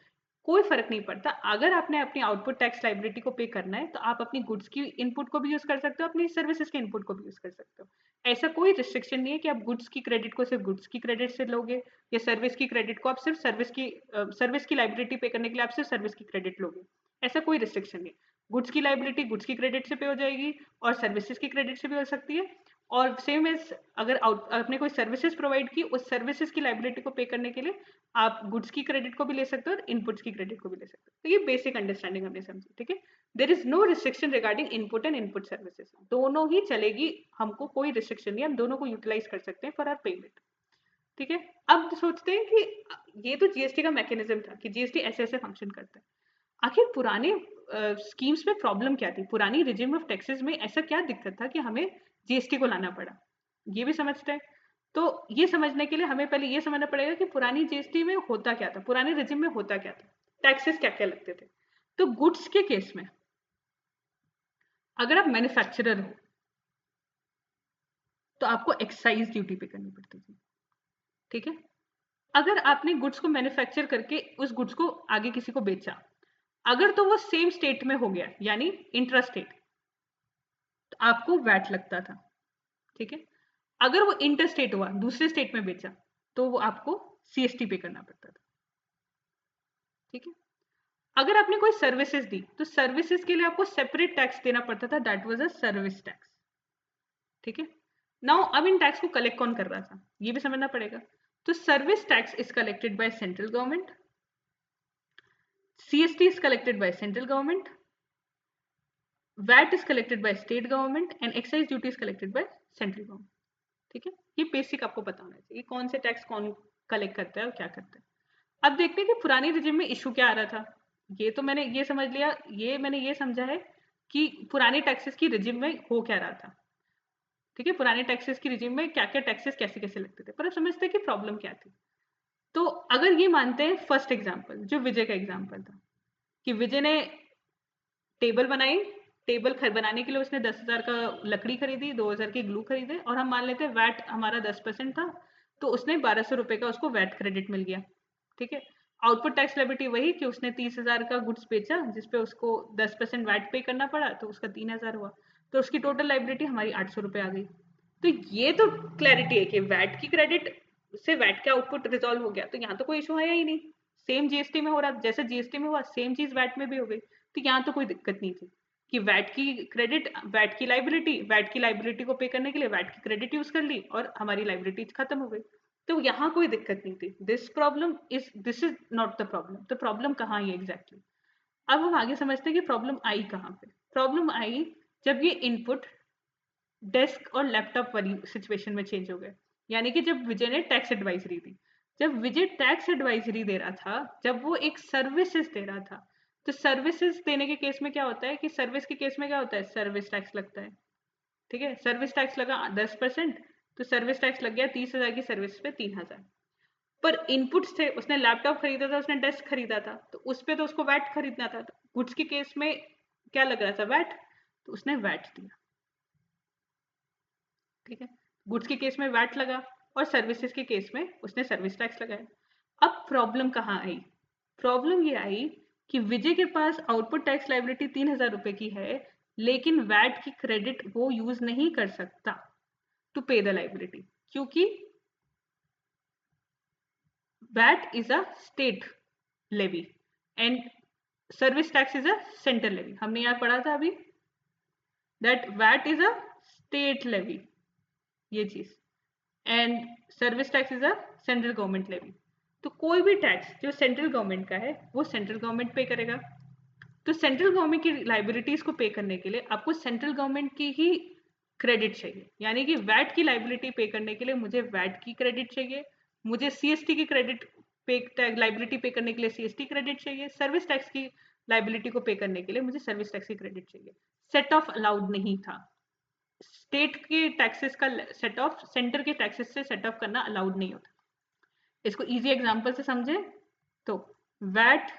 कोई फर्क नहीं पड़ता। अगर आपने अपनी आउटपुट टैक्स लाइबिलिटी को पे करना है तो आप अपनी गुड्स की इनपुट को भी यूज कर सकते हो, अपनी सर्विसेज के इनपुट को भी यूज कर सकते हो। ऐसा कोई रिस्ट्रिक्शन नहीं है कि आप गुड्स की क्रेडिट को सिर्फ गुड्स की क्रेडिट से लोगे, या सर्विस की क्रेडिट को आप सिर्फ सर्विस की लाइबिलिटी पे करने के लिए आप सिर्फ सर्विस की क्रेडिट लोगे। ऐसा कोई रिस्ट्रिक्शन नहीं। गुड्स की लाइबिलिटी गुड्स की क्रेडिट से पे हो जाएगी और सर्विसेज की क्रेडिट से भी हो सकती है। और सेम एज अगर आपने कोई सर्विसेज प्रोवाइड की, उस सर्विसेज की लाइबिलिटी को पे करने के लिए आप गुड्स की क्रेडिट को भी ले सकते हो और इनपुट्स की क्रेडिट को भी ले सकते हो। तो ये बेसिक अंडरस्टैंडिंग हमने समझी, ठीक है। There is no restriction regarding input and input services, दोनों ही चलेगी, हमको कोई रिस्ट्रिक्शन नहीं, हम दोनों को यूटिलाइज कर सकते हैं फॉर आवर पेमेंट, ठीक है। अब सोचते हैं कि ये तो जीएसटी का मैकेनिज्म था कि जीएसटी ऐसे ऐसे फंक्शन करता है। आखिर पुराने स्कीम्स में प्रॉब्लम क्या थी, पुरानी रिजिम ऑफ टैक्सेस में ऐसा क्या दिक्कत था कि हमें जीएसटी को लाना पड़ा, ये भी समझते हैं। तो ये समझने के लिए हमें पहले ये समझना पड़ेगा कि पुरानी जीएसटी में होता क्या था, पुराने रिजिम में होता क्या था, टैक्सेस क्या क्या लगते थे। तो गुड्स के केस में अगर आप मैन्युफैक्चरर हो तो आपको एक्साइज ड्यूटी पे करनी पड़ती थी, ठीक है। अगर आपने गुड्स को मैन्युफैक्चर करके उस गुड्स को आगे किसी को बेचा, अगर तो वो सेम स्टेट में हो गया यानी इंट्रा स्टेट, तो आपको वैट लगता था, ठीक है। अगर वो इंटर स्टेट हुआ, दूसरे स्टेट में बेचा, तो वो आपको सीएसटी पे करना पड़ता था, ठीक है। अगर आपने कोई सर्विसेज दी तो सर्विसेज के लिए आपको सेपरेट टैक्स देना पड़ता था, that was a service tax, ठीक है। नाउ अब इन टैक्स को कलेक्ट कौन कर रहा था, ये भी समझना पड़ेगा। तो service tax is collected by central government, CST is collected by central government, VAT is collected by state government and excise duty is collected by central government, ठीक है। ये बेसिक आपको पता होना चाहिए कौन से टैक्स कौन कलेक्ट करता है और क्या करता है। अब देखते हैं कि पुरानी रिजिम में इशू क्या आ रहा था। ये तो मैंने ये समझ लिया, मैंने ये समझा है कि पुराने टैक्सेस की रिजिम में हो क्या रहा था, ठीक है। पुराने टैक्सेस की रिजिम में क्या क्या टैक्सेस कैसे कैसे लगते थे, पर अब समझते हैं कि प्रॉब्लम क्या थी। तो अगर ये मानते हैं फर्स्ट एग्जाम्पल जो विजय का एग्जाम्पल था कि विजय ने टेबल बनाई, टेबल बनाने के लिए उसने 10,000 का लकड़ी खरीदी, 2,000 की ग्लू खरीदे, और हम मान लेते हैं वैट हमारा 10% था, तो उसने 1,200 रुपए का उसको वैट क्रेडिट मिल गया, ठीक है। आउटपुट टैक्स लायबिलिटी वही कि उसने 30,000 का गुड्स बेचा जिसपे उसको 10% वैट पे करना पड़ा, तो उसका 3,000 हुआ, तो उसकी टोटल लायबिलिटी हमारी 800 रुपए आ गई। तो ये तो क्लैरिटी है कि वैट की क्रेडिट से वैट का आउटपुट रिजॉल्व हो गया, तो यहाँ तो कोई इशू आया ही नहीं। सेम जीएसटी में हो रहा, जैसे जीएसटी में हुआ सेम चीज वैट में भी हो गई, तो यहाँ तो कोई दिक्कत नहीं थी कि वैट की क्रेडिट, वैट की लाइबिलिटी को पे करने के लिए वैट की क्रेडिट यूज कर ली और हमारी लाइबिलिटी खत्म हो गई, तो यहाँ कोई दिक्कत नहीं थी। This is not the problem. तो प्रॉब्लम कहाँ है एग्जैक्टली। अब हम आगे समझते हैं कि प्रॉब्लम आई कहाँ पे। प्रॉब्लम आई जब ये इनपुट डेस्क और लैपटॉप वाली सिचुएशन में चेंज हो गए, यानी कि जब विजय ने टैक्स एडवाइजरी दी। जब विजय टैक्स एडवाइजरी दे रहा था, जब वो एक सर्विसेज दे रहा था, तो सर्विसेज देने के केस में क्या होता है कि सर्विस के केस में क्या होता है, सर्विस टैक्स लगता है, ठीक है। सर्विस टैक्स लगा 10%, तो सर्विस टैक्स लग गया 30,000 की सर्विस पे 3,000। पर इनपुट्स थे, उसने लैपटॉप खरीदा था, उसने डेस्क खरीदा था, तो उस पर तो उसको वैट खरीदना था। गुड्स के केस में क्या लग रहा था, वैट, तो उसने वैट दिया, ठीक है। गुड्स के केस में वैट लगा और सर्विसेज के केस में उसने सर्विस टैक्स लगाया। अब प्रॉब्लम कहाँ आई, प्रॉब्लम ये आई कि विजय के पास आउटपुट टैक्स लायबिलिटी 3,000 रुपए की है, लेकिन वैट की क्रेडिट वो यूज नहीं कर सकता टू पे द लायबिलिटी, क्योंकि VAT is a state levy and service tax is a central levy. हमने यहाँ पढ़ा था अभी that VAT is a state levy, ये चीज, and service tax is a central government levy. तो कोई भी टैक्स जो सेंट्रल गवर्नमेंट का है वो सेंट्रल गवर्नमेंट पे करेगा। तो सेंट्रल गवर्नमेंट की लाइबिलिटीज को पे करने के लिए आपको सेंट्रल गवर्नमेंट की ही क्रेडिट चाहिए, यानी कि वैट की लाइबिलिटी पे करने के लिए मुझे वैट की क्रेडिट चाहिए, मुझे सीएसटी की क्रेडिट पे लाइबिलिटी पे करने के लिए सीएसटी क्रेडिट चाहिए, सर्विस टैक्स की लाइबिलिटी को पे करने के लिए मुझे सर्विस टैक्स की क्रेडिट चाहिए। सेट ऑफ अलाउड नहीं था, स्टेट के टैक्सेस का सेट ऑफ सेंटर के टैक्सेस से सेट ऑफ करना अलाउड नहीं होता। इसको इजी एग्जांपल से समझे तो वैट,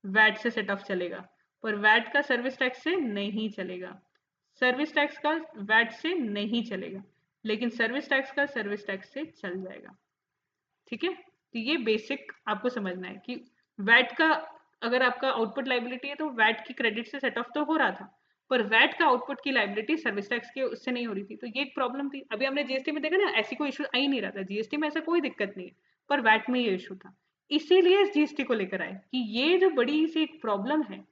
वैट से सेट ऑफ चलेगा, पर वैट का सर्विस टैक्स से नहीं चलेगा, सर्विस टैक्स का वैट से नहीं चलेगा, लेकिन सर्विस टैक्स का सर्विस टैक्स से चल जाएगा, ठीक है। तो ये बेसिक आपको समझना है कि वैट का अगर आपका आउटपुट लाइबिलिटी है तो वैट की क्रेडिट से सेट ऑफ तो हो रहा था, पर वैट का आउटपुट की लाइबिलिटी सर्विस टैक्स के उससे नहीं हो रही थी, तो ये एक प्रॉब्लम थी। अभी हमने जीएसटी में देखा ना, ऐसी कोई इशू आ ही नहीं रहा था, जीएसटी में ऐसा कोई दिक्कत नहीं है, पर वैट में ये इशू था। इसीलिए इस जीएसटी को लेकर आए कि ये जो बड़ी सी एक प्रॉब्लम है,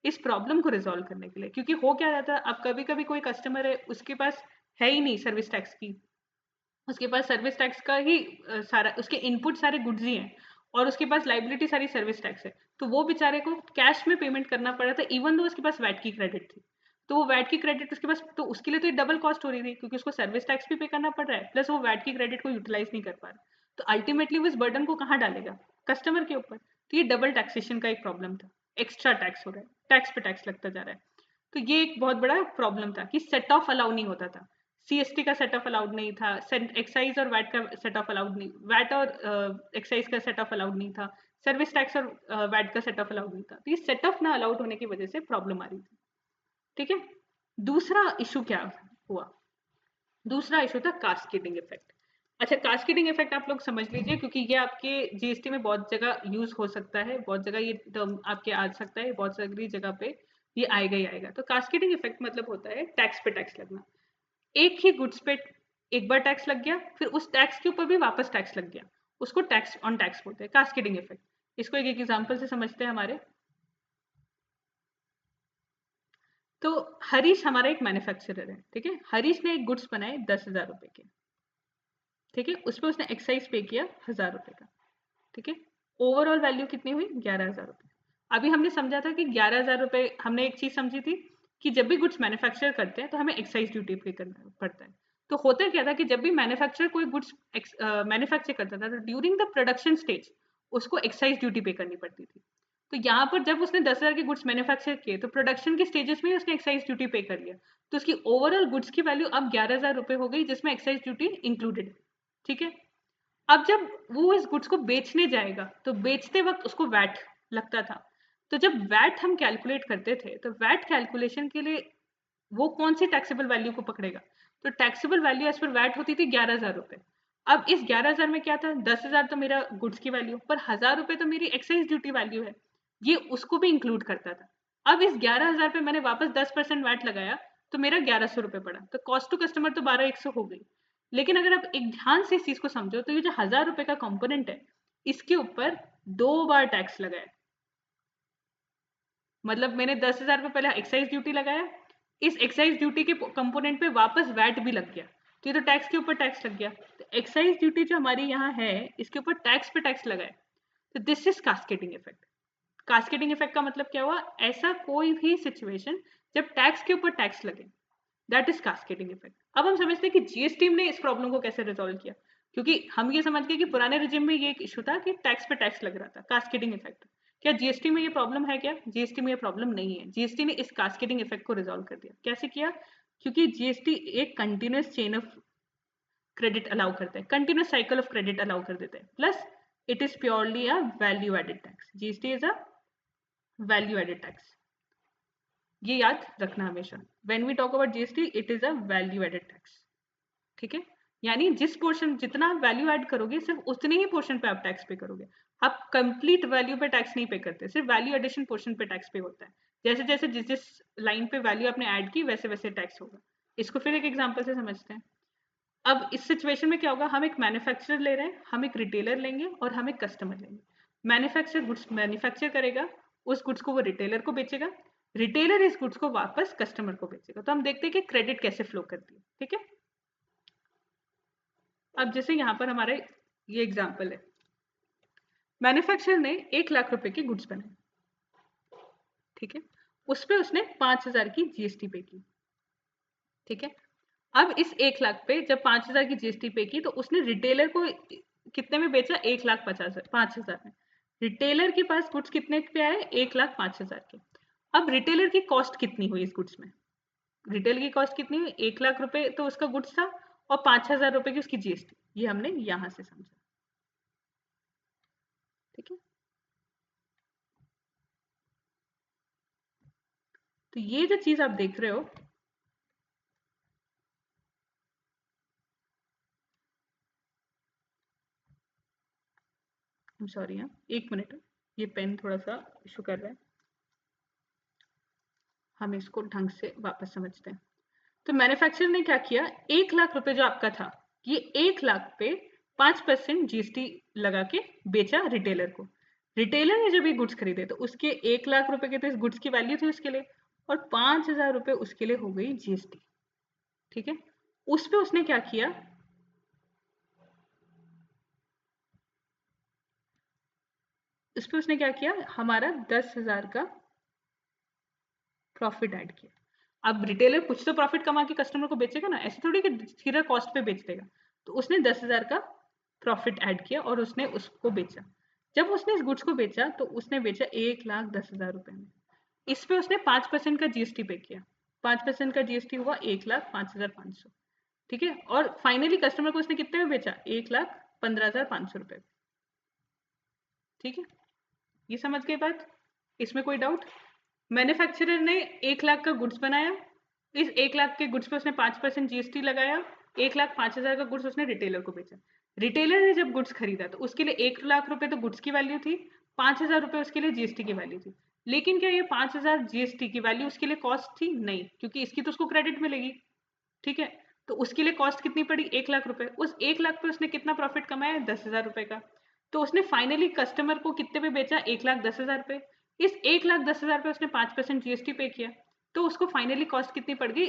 इस प्रॉब्लम को रिजॉल्व करने के लिए, क्योंकि हो क्या रहता है, अब कभी कभी कोई कस्टमर है, उसके पास है ही नहीं सर्विस टैक्स की, उसके पास सर्विस टैक्स का ही सारा, उसके इनपुट सारे गुड्स ही हैं, और उसके पास लाइबिलिटी सारी सर्विस टैक्स है, तो वो बेचारे को कैश में पेमेंट करना पड़ रहा था, इवन दो उसके पास वैट की क्रेडिट थी। तो वो वैट की क्रेडिट उसके पास, तो उसके लिए तो डबल कॉस्ट हो रही थी, क्योंकि उसको सर्विस टैक्स भी पे करना पड़ रहा है, प्लस वो वैट की क्रेडिट को यूटिलाइज नहीं कर पा रहा। तो अल्टीमेटली वो इस बर्डन को कहाँ डालेगा, कस्टमर के ऊपर। तो ये डबल टैक्सेशन का एक प्रॉब्लम था, एक्स्ट्रा टैक्स हो रहा है, टैक्स पे टैक्स लगता जा रहा है। तो ये एक बहुत बड़ा प्रॉब्लम था कि सेट ऑफ अलाउ नहीं होता था, सीएसटी का सेट ऑफ अलाउड नहीं था, एक्साइज और वैट का सेट ऑफ अलाउड नहीं, वैट और एक्साइज का सेट ऑफ अलाउड नहीं था, सर्विस टैक्स और वैट का सेट ऑफ अलाउड नहीं था। तो ये सेट ऑफ ना अलाउड होने की वजह से प्रॉब्लम आ रही थी। ठीक है, दूसरा इशू क्या हुआ, दूसरा इशू था कास्केडिंग इफेक्ट। अच्छा, कास्केडिंग इफेक्ट आप लोग समझ लीजिए, क्योंकि ये आपके जीएसटी में बहुत जगह यूज हो सकता है, बहुत जगह ये टर्म आपके आ सकता है, बहुत सारी जगह पे ये आएगा ही आएगा। तो कास्केडिंग इफेक्ट मतलब होता है टैक्स पे टैक्स लगना। एक ही गुड्स पे एक बार टैक्स लग गया, फिर उस टैक्स के ऊपर भी वापस टैक्स लग गया, उसको टैक्स ऑन टैक्स बोलते हैं, कास्केडिंग इफेक्ट। इसको एक एग्जांपल से समझते हैं हमारे। तो हरीश हमारा एक मैन्युफैक्चरर है, ठीक है, हरीश ने एक गुड्स बनाए 10,000 रुपए के, ठीक है, उस पर उसने एक्साइज पे किया 1,000 रुपए का, ठीक है, ओवरऑल वैल्यू कितनी हुई, 11,000 रुपए। अभी हमने समझा था कि 11,000 रुपए, हमने एक चीज समझी थी कि जब भी गुड्स मैन्युफैक्चर करते हैं तो हमें एक्साइज ड्यूटी पे करना पड़ता है। तो होता क्या था कि जब भी मैन्युफैक्चर कोई गुड्स मैन्युफैक्चर करता था, तो ड्यूरिंग द प्रोडक्शन स्टेज उसको एक्साइज ड्यूटी पे करनी पड़ती थी। तो यहाँ पर जब उसने 10,000 के गुड्स मैन्युफैक्चर किए, तो प्रोडक्शन के स्टेजेस में उसने एक्साइज ड्यूटी पे कर लिया, तो उसकी ओवरऑल गुड्स की वैल्यू अब 11,000 रुपए हो गई, जिसमें एक्साइज ड्यूटी इंक्लूडेड। ठीक है, अब जब वो इस गुड्स को बेचने जाएगा, तो बेचते वक्त उसको वैट लगता था। तो जब वैट हम कैलकुलेट करते थे, तो वैट कैलकुलेशन के लिए वो कौन सी टैक्सेबल वैल्यू को पकड़ेगा, तो taxable value as per VAT होती थी 11,000 रुपए। अब इस 11,000 में क्या था, 10,000 तो मेरा गुड्स की वैल्यू, पर 1,000 रुपए तो मेरी एक्साइज ड्यूटी वैल्यू है, ये उसको भी इंक्लूड करता था। अब इस 11,000 पे मैंने वापस 10% वैट लगाया, तो मेरा 1,100 रुपए पड़ा, तो कॉस्ट टू कस्टमर तो 12,100 हो गई। लेकिन अगर आप एक ध्यान से इस चीज को समझो, तो ये जो 1,000 रुपए का कंपोनेंट है, इसके ऊपर 2 बार टैक्स लगाया। मतलब मैंने 10,000 रुपए पहले एक्साइज ड्यूटी लगाया, इस एक्साइज ड्यूटी के कंपोनेंट पे वापस वैट भी लग गया, तो ये तो टैक्स के ऊपर टैक्स लग गया। तो एक्साइज ड्यूटी जो हमारी यहाँ है, इसके ऊपर टैक्स पे टैक्स लगा है, तो this is cascading effect. Cascading effect का मतलब क्या हुआ, ऐसा कोई भी सिचुएशन जब टैक्स के ऊपर टैक्स लगे, दैट इज कास्केडिंग इफेक्ट। अब हम समझते हैं कि जीएसटी ने इस प्रॉब्लम को कैसे रिजॉल्व किया, क्योंकि हम ये समझ गए कि पुराने रिजिम में ये एक इशू था कि टैक्स पे टैक्स लग रहा था, कास्केडिंग इफेक्ट। क्या जीएसटी में ये प्रॉब्लम है, क्या जीएसटी में ये प्रॉब्लम नहीं है, जीएसटी ने इस कास्केडिंग इफेक्ट को रिजॉल्व कर दिया। कैसे किया, क्योंकि जीएसटी एक continuous chain of credit allow करते हैं, continuous cycle of credit allow कर देते हैं, plus it is purely a value added tax. GST is a value added tax, ये याद रखना हमेशा। When we talk about GST, it is a value added tax. ठीक है, यानी जिस पोर्शन, जितना आप वैल्यू ऐड करोगे, सिर्फ उतने ही पोर्शन पे आप टैक्स पे करोगे। आप कंप्लीट वैल्यू पे टैक्स नहीं पे करते, सिर्फ वैल्यू एडिशन पोर्शन पे टैक्स पे होता है। जैसे जैसे जिस जिस लाइन पे वैल्यू आपने ऐड की, वैसे वैसे टैक्स होगा। इसको फिर एक एग्जांपल से समझते हैं। अब इस सिचुएशन में क्या होगा, हम एक मैन्युफैक्चरर ले रहे हैं, हम एक रिटेलर लेंगे और हम एक कस्टमर लेंगे। मैन्युफैक्चरर गुड्स मैन्युफैक्चर करेगा, उस गुड्स को वो रिटेलर को बेचेगा, रिटेलर इस गुड्स को वापस कस्टमर को बेचेगा। तो हम देखते हैं कि क्रेडिट कैसे फ्लो करती है। ठीक है, अब जैसे यहाँ पर हमारे ये एग्जाम्पल है, मैन्युफैक्चरर ने 1,00,000 रुपए के गुड्स बनाए, ठीक है, उस पे उसने 5,000 की जीएसटी पे की। ठीक है, अब इस 1,00,000 पे जब 5,000 की जीएसटी पे की, तो उसने रिटेलर को कितने में बेचा, 1,50,000 में। रिटेलर के पास गुड्स कितने पे आए, 1,05,000 के। अब रिटेलर की कॉस्ट कितनी हुई इस गुड्स में, रिटेल की कॉस्ट कितनी हुई, 1,00,000 रुपए तो उसका गुड्स था, और 5,000 रुपए की उसकी जीएसटी। ये हमने यहां से समझा। ठीक है, तो ये जो चीज आप देख रहे हो, सॉरी हाँ, एक मिनट, ये पेन थोड़ा सा इशू कर रहा है, हम इसको ढंग से वापस समझते हैं। तो मैन्युफैक्चरर ने क्या किया, 1 लाख रुपए जो आपका था, ये 1 लाख पे 5% जीएसटी लगा के बेचा रिटेलर को। रिटेलर ने जब ये गुड्स खरीदे तो उसके 1 लाख रुपए के तो इस गुड्स की वैल्यू थी उसके लिए, और 5,000 रुपए उसके लिए हो गई जीएसटी। ठीक है, उस पे उसने क्या किया, उस पे उसने क्या किया, हमारा 10,000 का प्रॉफिट ऐड किया। अब रिटेलर कुछ तो प्रॉफिट कमा के कस्टमर को बेचेगा ना, ऐसे थोड़ी कि सीधा कॉस्ट पे बेच देगा। तो उसने 10,000 का प्रॉफिट ऐड किया और उसने उसको बेचा। जब उसने इस गुड्स को बेचा तो उसने बेचा 1,10,000 रुपए में। इस पे उसने 5% का जीएसटी पे किया। 5% का जीएसटी हुआ 1,05,500। ठीक है, और फाइनली कस्टमर को उसने कितने में बेचा, 1,15,500 रुपए। ठीक है, ये समझ गए बात, इसमें कोई डाउट? मैन्युफैक्चरर ने 1 लाख का गुड्स बनाया, इस 1 लाख के गुड्स पे उसने 5% जीएसटी लगाया, 1,05,000 का गुड्स उसने रिटेलर को बेचा। रिटेलर ने जब गुड्स खरीदा तो उसके लिए 1 लाख रुपए तो गुड्स की वैल्यू थी, 5,000 रुपए उसके लिए जीएसटी की वैल्यू थी। लेकिन क्या ये 5,000 जीएसटी की वैल्यू उसके लिए कॉस्ट थी? नहीं, क्योंकि इसकी तो उसको क्रेडिट मिलेगी। ठीक है, तो उसके लिए कॉस्ट कितनी पड़ी, 1 लाख रुपए। उस 1 लाख पे उसने कितना प्रॉफिट कमाया, 10,000 रुपए का। तो उसने फाइनली कस्टमर को कितने पे बेचा, 1,10,000 पे। इस 1,10,000 पे उसने 5% जीएसटी पे किया, तो उसको फाइनली कॉस्ट कितनी पड़ गई,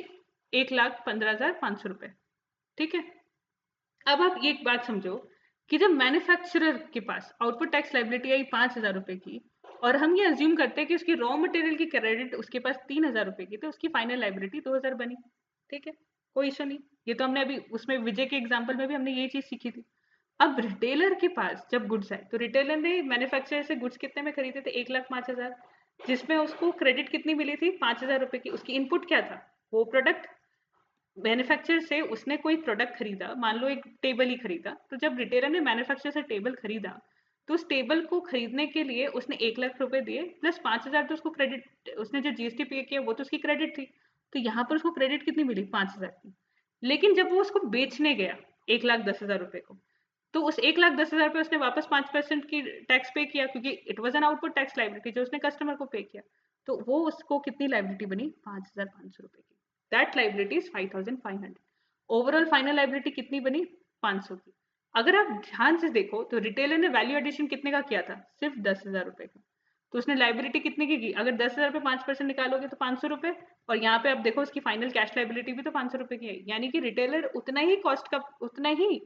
1,15,500 रुपए। ठीक है, अब आप एक बात समझो कि जब मैन्युफैक्चरर के पास आउटपुट टैक्स लाइबिलिटी आई 5,000 रुपए की, और हम ये अज्यूम करते हैं कि उसकी रॉ मटेरियल की क्रेडिट उसके पास 3,000 रुपए की, तो उसकी फाइनल लाइबिलिटी 2,000 बनी। ठीक है, कोई इशू नहीं। ये तो हमने अभी उसमें विजय के एग्जाम्पल में भी हमने ये चीज सीखी थी। अब रिटेलर के पास जब गुड्स आए तो रिटेलर ने मैन्युफैक्चरर से गुड्स कितने में खरीदे थे, 1,05,000, जिसमें उसको क्रेडिट कितनी मिली थी, 5,000 रुपए की। उसकी इनपुट क्या था, वो प्रोडक्ट। मैन्युफैक्चरर से उसने कोई प्रोडक्ट खरीदा, मान लो एक टेबल ही खरीदा, तो जब रिटेलर ने मैन्युफैक्चरर से टेबल खरीदा तो उस टेबल को खरीदने के लिए उसने 1 लाख रुपए दिए, प्लस 5,000 तो उसको क्रेडिट, उसने जो जीएसटी पे किया वो तो उसकी क्रेडिट थी। तो यहाँ पर उसको क्रेडिट कितनी मिली, 5,000 की। लेकिन जब वो उसको बेचने गया 1,10,000 रुपए को, तो उस 1,10,000 पे उसने वापस 5% की टैक्स पे किया, क्योंकि it was an output tax liability जो उसने कस्टमर को पे किया। तो वो उसको कितनी लाइबिलिटी बनी, 5,500 रुपए की। That liability is 5,500। Overall final liability कितनी बनी, 500 की। अगर आप ध्यान से देखो तो रिटेलर ने वैल्यू एडिशन कितने का किया था, सिर्फ 10,000 रुपए का। तो उसने लाइबिलिटी कितने की, अगर 10,000 पे 5% निकालोगे तो 500 रुपए, और यहाँ पे आप देखो उसकी फाइनल कैश लाइबिलिटी भी तो 500 रुपए की है। यानी कि रिटेलर उतना ही कॉस्ट का, उतना ही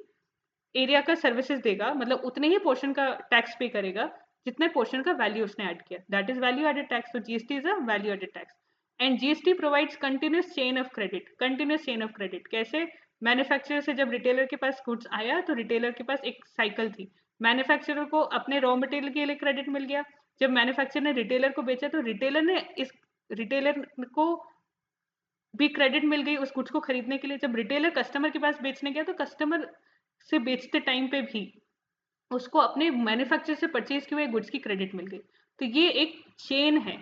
एरिया का सर्विसेज देगा, मतलब उतने ही पोर्शन का टैक्स पे करेगा जितने पोर्शन का वैल्यू उसने ऐड किया। That is value added tax. तो GST is a value added tax, and GST provides continuous chain of credit. Continuous chain of credit कैसे, मैन्युफैक्चरर से जब रिटेलर के पास गुड्स आया तो रिटेलर के पास एक साइकिल थी। मैन्युफैक्चरर को अपने रॉ मटेरियल के लिए क्रेडिट मिल गया, जब मैन्युफैक्चरर ने रिटेलर को बेचा तो रिटेलर ने इस रिटेलर को भी क्रेडिट मिल गई उस गुड्स को खरीदने के लिए। जब रिटेलर कस्टमर के पास बेचने गया तो कस्टमर से बेचते टाइम पे भी उसको अपने मैन्युफैक्चरर से परचेज किए हुए गुड्स की क्रेडिट मिल गई। तो ये एक चेन है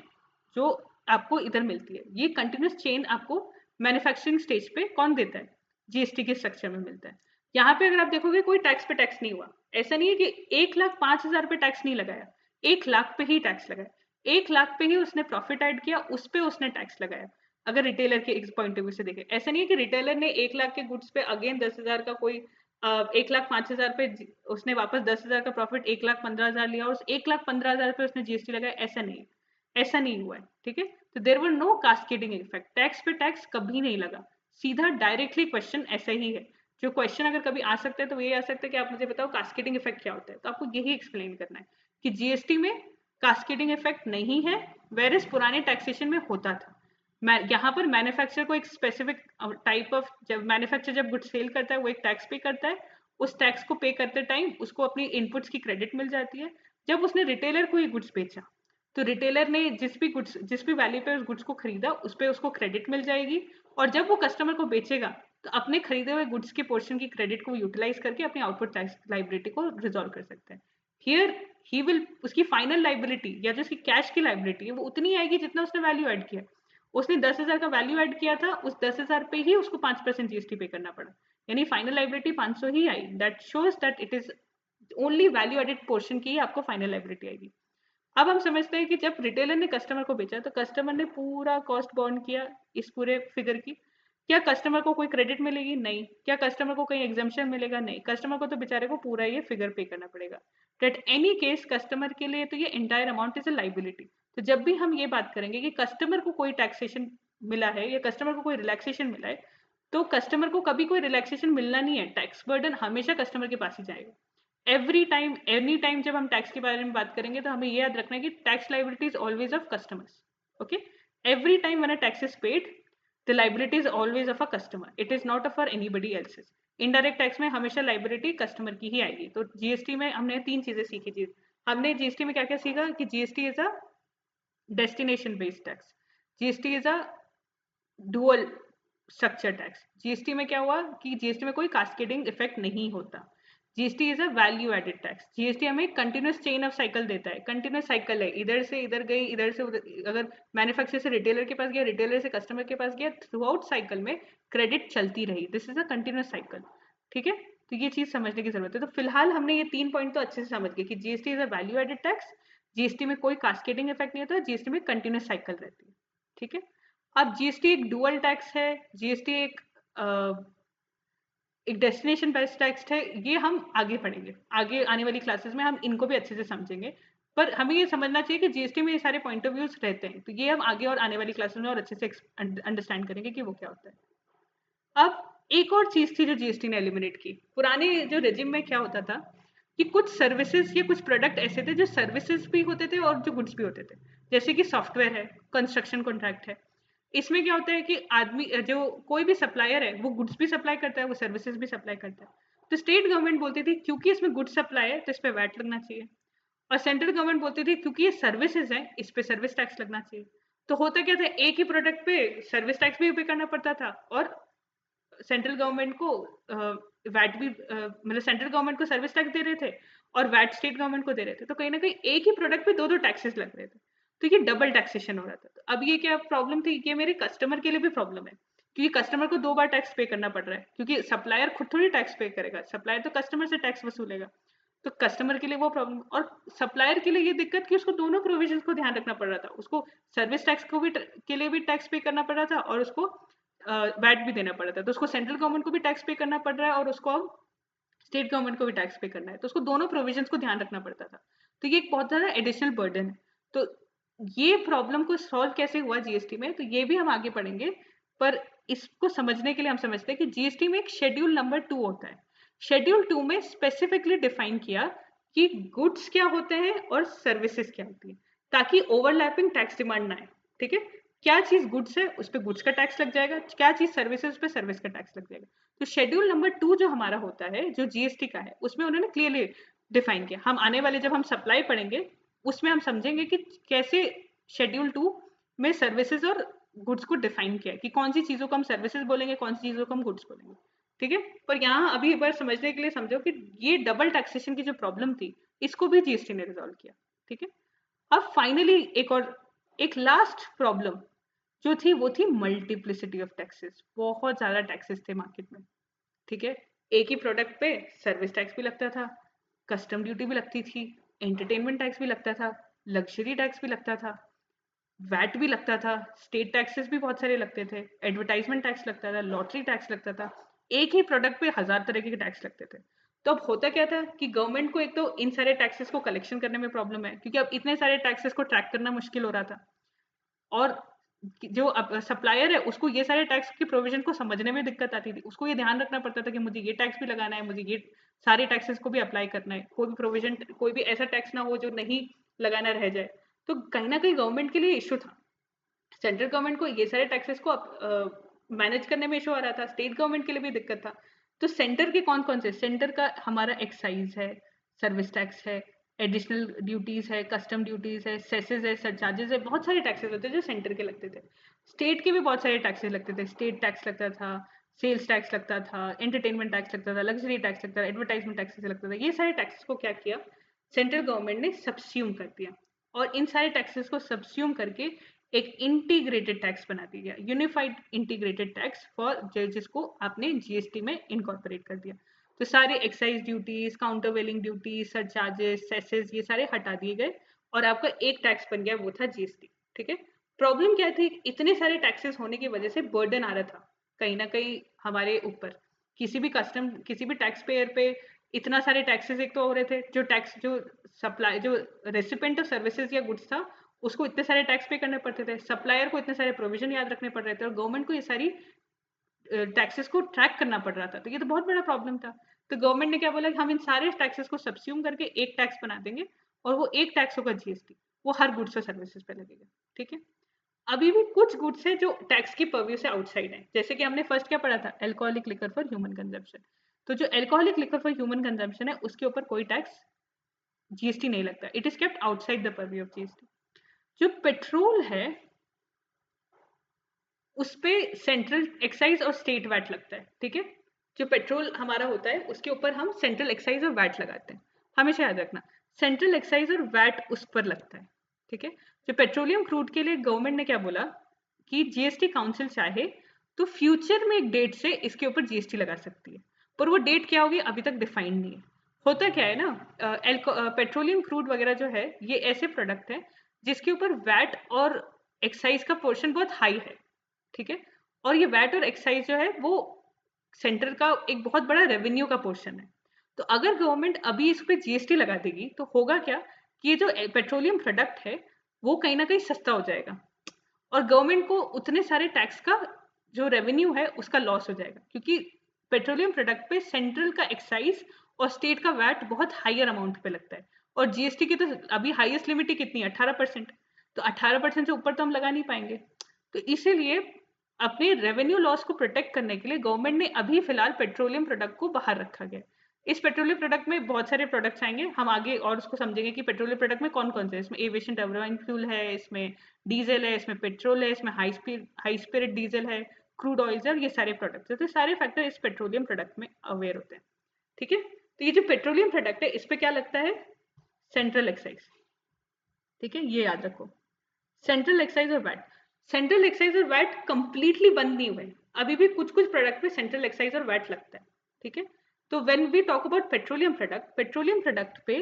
जो आपको इधर मिलती है। ये कंटिन्यूस चेन आपको मैन्युफैक्चरिंग स्टेज पे कौन देता है, जीएसटी के स्ट्रक्चर में मिलता है। यहाँ पे अगर आप देखोगे कोई टैक्स पे टैक्स नहीं हुआ। ऐसा नहीं है कि 1,05,000 पे टैक्स नहीं लगाया, 1 लाख पे ही टैक्स लगाया। 1 लाख पे ही उसने प्रॉफिट ऐड किया, उस पे उसने टैक्स लगाया। अगर रिटेलर के एक पॉइंट ऑफ व्यू से देखें, ऐसा नहीं है कि रिटेलर ने 1 लाख के गुड्स पे अगेन 10,000 का कोई 1,05,000 पे उसने वापस 10,000 का प्रॉफिट 1,15,000 लिया और उस 1,15,000 पे उसने जीएसटी लगाया। ऐसा नहीं, ऐसा नहीं हुआ है। ठीक है, तो there were no cascading effect, tax पे टैक्स कभी नहीं लगा, सीधा डायरेक्टली क्वेश्चन ऐसा ही है। जो क्वेश्चन अगर कभी आ सकता है तो ये आ सकता है कि आप मुझे बताओ कास्केडिंग इफेक्ट क्या होता है, तो आपको यही एक्सप्लेन करना है कि जीएसटी में कास्केडिंग इफेक्ट नहीं है, वेरिस पुराने टैक्सेशन में होता था। यहाँ पर मैन्युफैक्चरर को एक स्पेसिफिक टाइप ऑफ, जब मैन्युफैक्चरर जब गुड्स सेल करता है वो एक टैक्स पे करता है, उस टैक्स को पे करते टाइम उसको अपनी इनपुट्स की क्रेडिट मिल जाती है। जब उसने रिटेलर को ये गुड्स बेचा तो रिटेलर ने जिस भी वैल्यू पे उस गुड्स को खरीदा उस पे उसको क्रेडिट मिल जाएगी, और जब वो कस्टमर को बेचेगा तो अपने खरीदे हुए गुड्स के पोर्शन की क्रेडिट को यूटिलाइज करके अपनी आउटपुट टैक्स लाइबिलिटी को रिजॉल्व कर सकते हैं। हियर ही विल, उसकी फाइनल लाइबिलिटी या जो उसकी कैश की लाइबिलिटी है वो उतनी आएगी जितना उसने वैल्यू ऐड किया। उसने 10,000 का वैल्यू ऐड किया था, उस 10,000 पे ही उसको 5% जीएसटी पे करना पड़ा, यानी फाइनल लाइबिलिटी 500 ही आई। That shows that it is only value added portion की ही आपको फाइनल लाइबिलिटी आएगी। अब हम समझते हैं कि जब रिटेलर ने कस्टमर को बेचा तो कस्टमर ने पूरा कॉस्ट बॉन्ड किया इस पूरे फिगर की। क्या कस्टमर को कोई क्रेडिट मिलेगी? नहीं। क्या कस्टमर को कहीं एग्जाम्पशन मिलेगा? नहीं। कस्टमर को तो बेचारे को पूरा ये फिगर पे करना पड़ेगा। एट एनी केस कस्टमर के लिए तो ये entire amount is a liability. तो जब भी हम ये बात करेंगे कि कस्टमर को कोई टैक्सेशन मिला है या कस्टमर को कोई रिलैक्सेशन मिला है, तो कस्टमर को कभी कोई रिलैक्सेशन मिलना नहीं है। टैक्स बर्डन हमेशा कस्टमर के पास ही जाएगा। एवरी टाइम एनी टाइम जब हम टैक्स के बारे में बात करेंगे तो हमें ये याद रखना है कि tax liability is always of customers. Okay, every time when a tax is paid the liability is always of a customer, it is not for anybody else's. Indirect tax में हमेशा लाइबिलिटी कस्टमर की ही आएगी। तो जीएसटी में हमने 3 चीजें सीखी थी। हमने जीएसटी में क्या क्या सीखा कि GST is a destination based tax, GST is a dual structure tax. GST में क्या हुआ कि जीएसटी में कोई कास्केडिंग इफेक्ट नहीं होता। GST is a value added tax. GST हमें कंटिन्यूस चेन ऑफ साइकिल देता है। कंटिन्यूस साइकिल है, इधर से इधर गई, इधर से उधर, अगर मैन्युफैक्चर से रिटेलर के पास गया, रिटेलर से कस्टमर के पास गया, थ्रू आउट साइकिल में क्रेडिट चलती रही। This is a continuous cycle. ठीक है, तो ये चीज समझने की जरूरत है। तो फिलहाल हमने ये 3 पॉइंट तो अच्छे से समझ गए कि GST is a value added tax, GST में कोई कास्केडिंग इफेक्ट नहीं होता, जीएसटी में कंटिन्यूस साइकिल रहती है। ठीक है, अब जीएसटी एक डुअल टैक्स है, जीएसटी एक डेस्टिनेशन बेस्ड टैक्स है। ये हम आगे पढ़ेंगे, आगे आने वाली क्लासेस में हम इनको भी अच्छे से समझेंगे। पर हमें ये समझना चाहिए कि जीएसटी में ये सारे पॉइंट ऑफ व्यूज रहते हैं। तो ये हम आगे और आने वाली क्लासेस में और अच्छे से अंडरस्टैंड करेंगे कि वो क्या होता है। अब एक और चीज थी जो जीएसटी ने एलिमिनेट की। पुराने जो रेजिम में क्या होता था कि कुछ सर्विसेज या कुछ प्रोडक्ट ऐसे थे जो सर्विसेज भी होते थे और जो गुड्स भी होते थे। जैसे कि सॉफ्टवेयर है, कंस्ट्रक्शन कॉन्ट्रैक्ट है। इसमें क्या होता है कि आदमी जो कोई भी सप्लायर है वो गुड्स भी सप्लाई करता है, वो सर्विसेज भी सप्लाई करता है। तो स्टेट गवर्नमेंट बोलती थी क्योंकि इसमें गुड्स सप्लाई है तो इस पर वैट लगना चाहिए, और सेंट्रल गवर्नमेंट बोलती थी क्योंकि ये सर्विसेज है इस पे सर्विस टैक्स लगना चाहिए। तो होता क्या था, एक ही प्रोडक्ट पे सर्विस टैक्स भी पे करना पड़ता था और सेंट्रल गवर्नमेंट को वैट भी मतलब सेंट्रल गवर्नमेंट को सर्विस टैक्स दे रहे थे और वैट स्टेट गवर्नमेंट को दे रहे थे। तो कहीं ना कहीं एक ही प्रोडक्ट पे दो दो टैक्सेस लग रहे थे। तो ये डबल टैक्सेशन हो रहा था। तो अब ये क्या प्रॉब्लम थी, ये मेरे कस्टमर के लिए भी प्रॉब्लम है, क्योंकि कस्टमर को 2 बार टैक्स पे करना पड़ रहा है, क्योंकि सप्लायर खुद थोड़ी टैक्स पे करेगा, सप्लायर तो कस्टमर से टैक्स वसूलेगा। तो कस्टमर के लिए वो प्रॉब्लम, और सप्लायर के लिए ये दिक्कत कि उसको दोनों प्रोविजन को ध्यान रखना पड़ रहा था। उसको सर्विस टैक्स को भी के लिए भी टैक्स पे करना पड़ रहा था और उसको वैट भी देना पड़ रहा था। तो उसको सेंट्रल गवर्नमेंट को भी टैक्स पे करना पड़ रहा है और उसको स्टेट गवर्नमेंट को भी टैक्स पे करना है। तो उसको दोनों प्रोविजंस को ध्यान रखना पड़ता था। तो ये एक बहुत ज़्यादा एडिशनल बर्डन है। तो ये प्रॉब्लम को सॉल्व कैसे हुआ जीएसटी में, तो ये भी हम आगे पढ़ेंगे। पर इसको समझने के लिए हम समझते हैं कि जीएसटी में एक शेड्यूल नंबर 2 होता है। शेड्यूल 2 में स्पेसिफिकली डिफाइन किया कि गुड्स क्या होते हैं और सर्विसेज क्या होती है, ताकि ओवरलैपिंग टैक्स डिमांड ना आए। ठीक है, क्या चीज गुड्स है उस पर गुड्स का टैक्स लग जाएगा, क्या चीज सर्विसेज उस पर सर्विस का टैक्स लग जाएगा। तो शेड्यूल नंबर 2 जो हमारा होता है, जो जीएसटी का है, उसमें उन्होंने क्लियरली डिफाइन किया। हम आने वाले जब हम सप्लाई पढ़ेंगे उसमें हम समझेंगे कि कैसे शेड्यूल 2 में सर्विसेज और गुड्स को डिफाइन किया है, कि कौन सी चीजों को हम सर्विसेज बोलेंगे, कौन सी चीजों को हम गुड्स बोलेंगे। ठीक है, पर यहाँ अभी एक बार समझने के लिए समझो कि ये डबल टैक्सेशन की जो प्रॉब्लम थी इसको भी जीएसटी ने रिजॉल्व किया। ठीक है, अब फाइनली एक लास्ट प्रॉब्लम जो थी वो थी मल्टीप्लिसिटी ऑफ टैक्सेस। बहुत ज्यादा टैक्सेस थे मार्केट में। ठीक है, एक ही प्रोडक्ट पे सर्विस टैक्स भी लगता था, कस्टम ड्यूटी भी लगती थी, एंटरटेनमेंट टैक्स भी लगता था, लग्जरी टैक्स भी लगता था, वैट भी लगता था, स्टेट टैक्सेस भी बहुत सारे लगते थे, एडवर्टाइजमेंट टैक्स लगता था, लॉटरी टैक्स लगता था। एक ही प्रोडक्ट पे 1000 तरह के टैक्स लगते थे। तो अब होता क्या था कि गवर्नमेंट को एक तो इन सारे टैक्सेस को कलेक्शन करने में प्रॉब्लम है, क्योंकि अब इतने सारे टैक्सेस को ट्रैक करना मुश्किल हो रहा था। और जो अब सप्लायर है उसको ये सारे टैक्स की प्रोविजन को समझने में दिक्कत आती थी। उसको ये ध्यान रखना पड़ता था कि मुझे ये टैक्स भी लगाना है, मुझे ये सारे टैक्सेस को भी अप्लाई करना है, कोई भी प्रोविजन, कोई भी ऐसा टैक्स ना हो जो नहीं लगाना रह जाए। तो कहीं ना कहीं गवर्नमेंट के लिए इशू था। सेंट्रल गवर्नमेंट को ये सारे टैक्सेस को मैनेज करने में इशू आ रहा था, स्टेट गवर्नमेंट के लिए भी दिक्कत था। तो सेंटर के कौन कौन से, सेंटर का हमारा एक्साइज है, सर्विस टैक्स है, एडिशनल ड्यूटीज है, कस्टम ड्यूटीज है, सेसेस है, सरचार्जेस है, बहुत सारे टैक्सेस होते हैं जो सेंटर के लगते थे। स्टेट के भी बहुत सारे टैक्सेस लगते थे, स्टेट टैक्स लगता था, सेल्स टैक्स लगता था, एंटरटेनमेंट टैक्स लगता था, लग्जरी टैक्स लगता था, एडवर्टाइजमेंट टैक्सेस लगता था। ये सारे टैक्सेस को क्या किया, सेंट्रल गवर्नमेंट ने सब्स्यूम कर दिया, और इन सारे टैक्सेस को सब्स्यूम करके एक इंटीग्रेटेड टैक्स बना दिया, यूनिफाइड इंटीग्रेटेड टैक्स फॉर, जिसको आपने जीएसटी में इनकॉर्पोरेट कर दिया। तो सारे excise duties, countervailing duties, surcharges, सेसेस, ये सारे हटा दिए गए और आपका एक टैक्स बन गया, वो था जीएसटी। ठीक है, प्रॉब्लम क्या थी, इतने सारे टैक्सेस होने की वजह से बर्डन आ रहा था कहीं ना कहीं हमारे ऊपर। किसी भी टैक्स पेयर पे इतना सारे टैक्सेस एक तो हो रहे थे, जो सप्लाई जो रेसिपेंट ऑफ सर्विसेज या गुड्स था उसको इतने सारे टैक्स पे करने पड़ते थे, सप्लायर को इतने सारे प्रोविजन याद रखने पड़ रहे थे, और गवर्नमेंट को ये सारी टैक्सेस को ट्रैक करना पड़ रहा था। तो ये तो बहुत बड़ा प्रॉब्लम था। तो गवर्नमेंट ने क्या बोला कि हम इन सारे टैक्सेस को सब्स्यूम करके एक टैक्स बना देंगे, और वो एक टैक्स होगा जीएसटी, वो हर गुड्स और सर्विसेज पे लगेगा। ठीक है, अभी भी कुछ गुड्स है जो टैक्स की पर्व्यू से आउटसाइड है, जैसे कि हमने फर्स्ट क्या पढ़ा था, alcoholic liquor for human consumption. तो जो alcoholic liquor for human consumption है उसके ऊपर कोई टैक्स जीएसटी नहीं लगता, it is kept outside the purview of GST. जो पेट्रोल है उस पे सेंट्रल एक्साइज और स्टेट वैट लगता है। ठीक है, जो पेट्रोल हमारा होता है उसके ऊपर हम सेंट्रल एक्साइज और वैट लगाते हैं, हमेशा याद रखना, सेंट्रल एक्साइज और वैट उस पर लगता है। ठीक है, जो पेट्रोलियम क्रूड के लिए गवर्नमेंट ने क्या बोला कि जीएसटी काउंसिल चाहे तो फ्यूचर में एक डेट से इसके ऊपर जीएसटी लगा सकती है, पर वो डेट क्या होगी अभी तक डिफाइंड नहीं है। होता क्या है ना, पेट्रोलियम क्रूड वगैरह जो है ये ऐसे प्रोडक्ट है जिसके ऊपर वैट और एक्साइज का पोर्शन बहुत हाई है। ठीक है, और ये वैट और एक्साइज जो है वो सेंटर का एक बहुत बड़ा रेवेन्यू का पोर्शन है। तो अगर गवर्नमेंट अभी इस पे जीएसटी लगा देगी तो होगा क्या कि ये जो पेट्रोलियम प्रोडक्ट है वो कहीं ना कहीं सस्ता हो जाएगा, और गवर्नमेंट को उतने सारे टैक्स का जो रेवेन्यू है उसका लॉस हो जाएगा, क्योंकि पेट्रोलियम प्रोडक्ट पे सेंट्रल का एक्साइज और स्टेट का वैट बहुत हायर अमाउंट पे लगता है, और जीएसटी की तो अभी हाईएस्ट लिमिट ही कितनी है, 18%। तो 18% से ऊपर तो हम लगा नहीं पाएंगे। तो इसीलिए अपने रेवेन्यू लॉस को प्रोटेक्ट करने के लिए गवर्नमेंट ने अभी फिलहाल पेट्रोलियम प्रोडक्ट को बाहर रखा गया। इस पेट्रोलियम प्रोडक्ट में बहुत सारे प्रोडक्ट्स आएंगे, हम आगे और उसको समझेंगे कि पेट्रोलियम प्रोडक्ट में कौन कौन से, इसमें एविएशन टर्बाइन फ्यूल है, इसमें डीजल है, इसमें पेट्रोल है, इसमें हाई स्पिरिट डीजल है, क्रूड ऑयल्स है, ये सारे प्रोडक्ट्स है। तो सारे फैक्टर इस पेट्रोलियम प्रोडक्ट में अवेयर होते हैं। ठीक है, तो ये जो पेट्रोलियम प्रोडक्ट है इस पे क्या लगता है, सेंट्रल एक्साइज। ठीक है, ये याद रखो, सेंट्रल एक्साइज और वैट। सेंट्रल एक्साइज और वैट कंप्लीटली बंद नहीं हुए, अभी भी कुछ कुछ प्रोडक्ट पे सेंट्रल एक्साइज और वैट लगता है। ठीक है, तो when we talk about petroleum product पे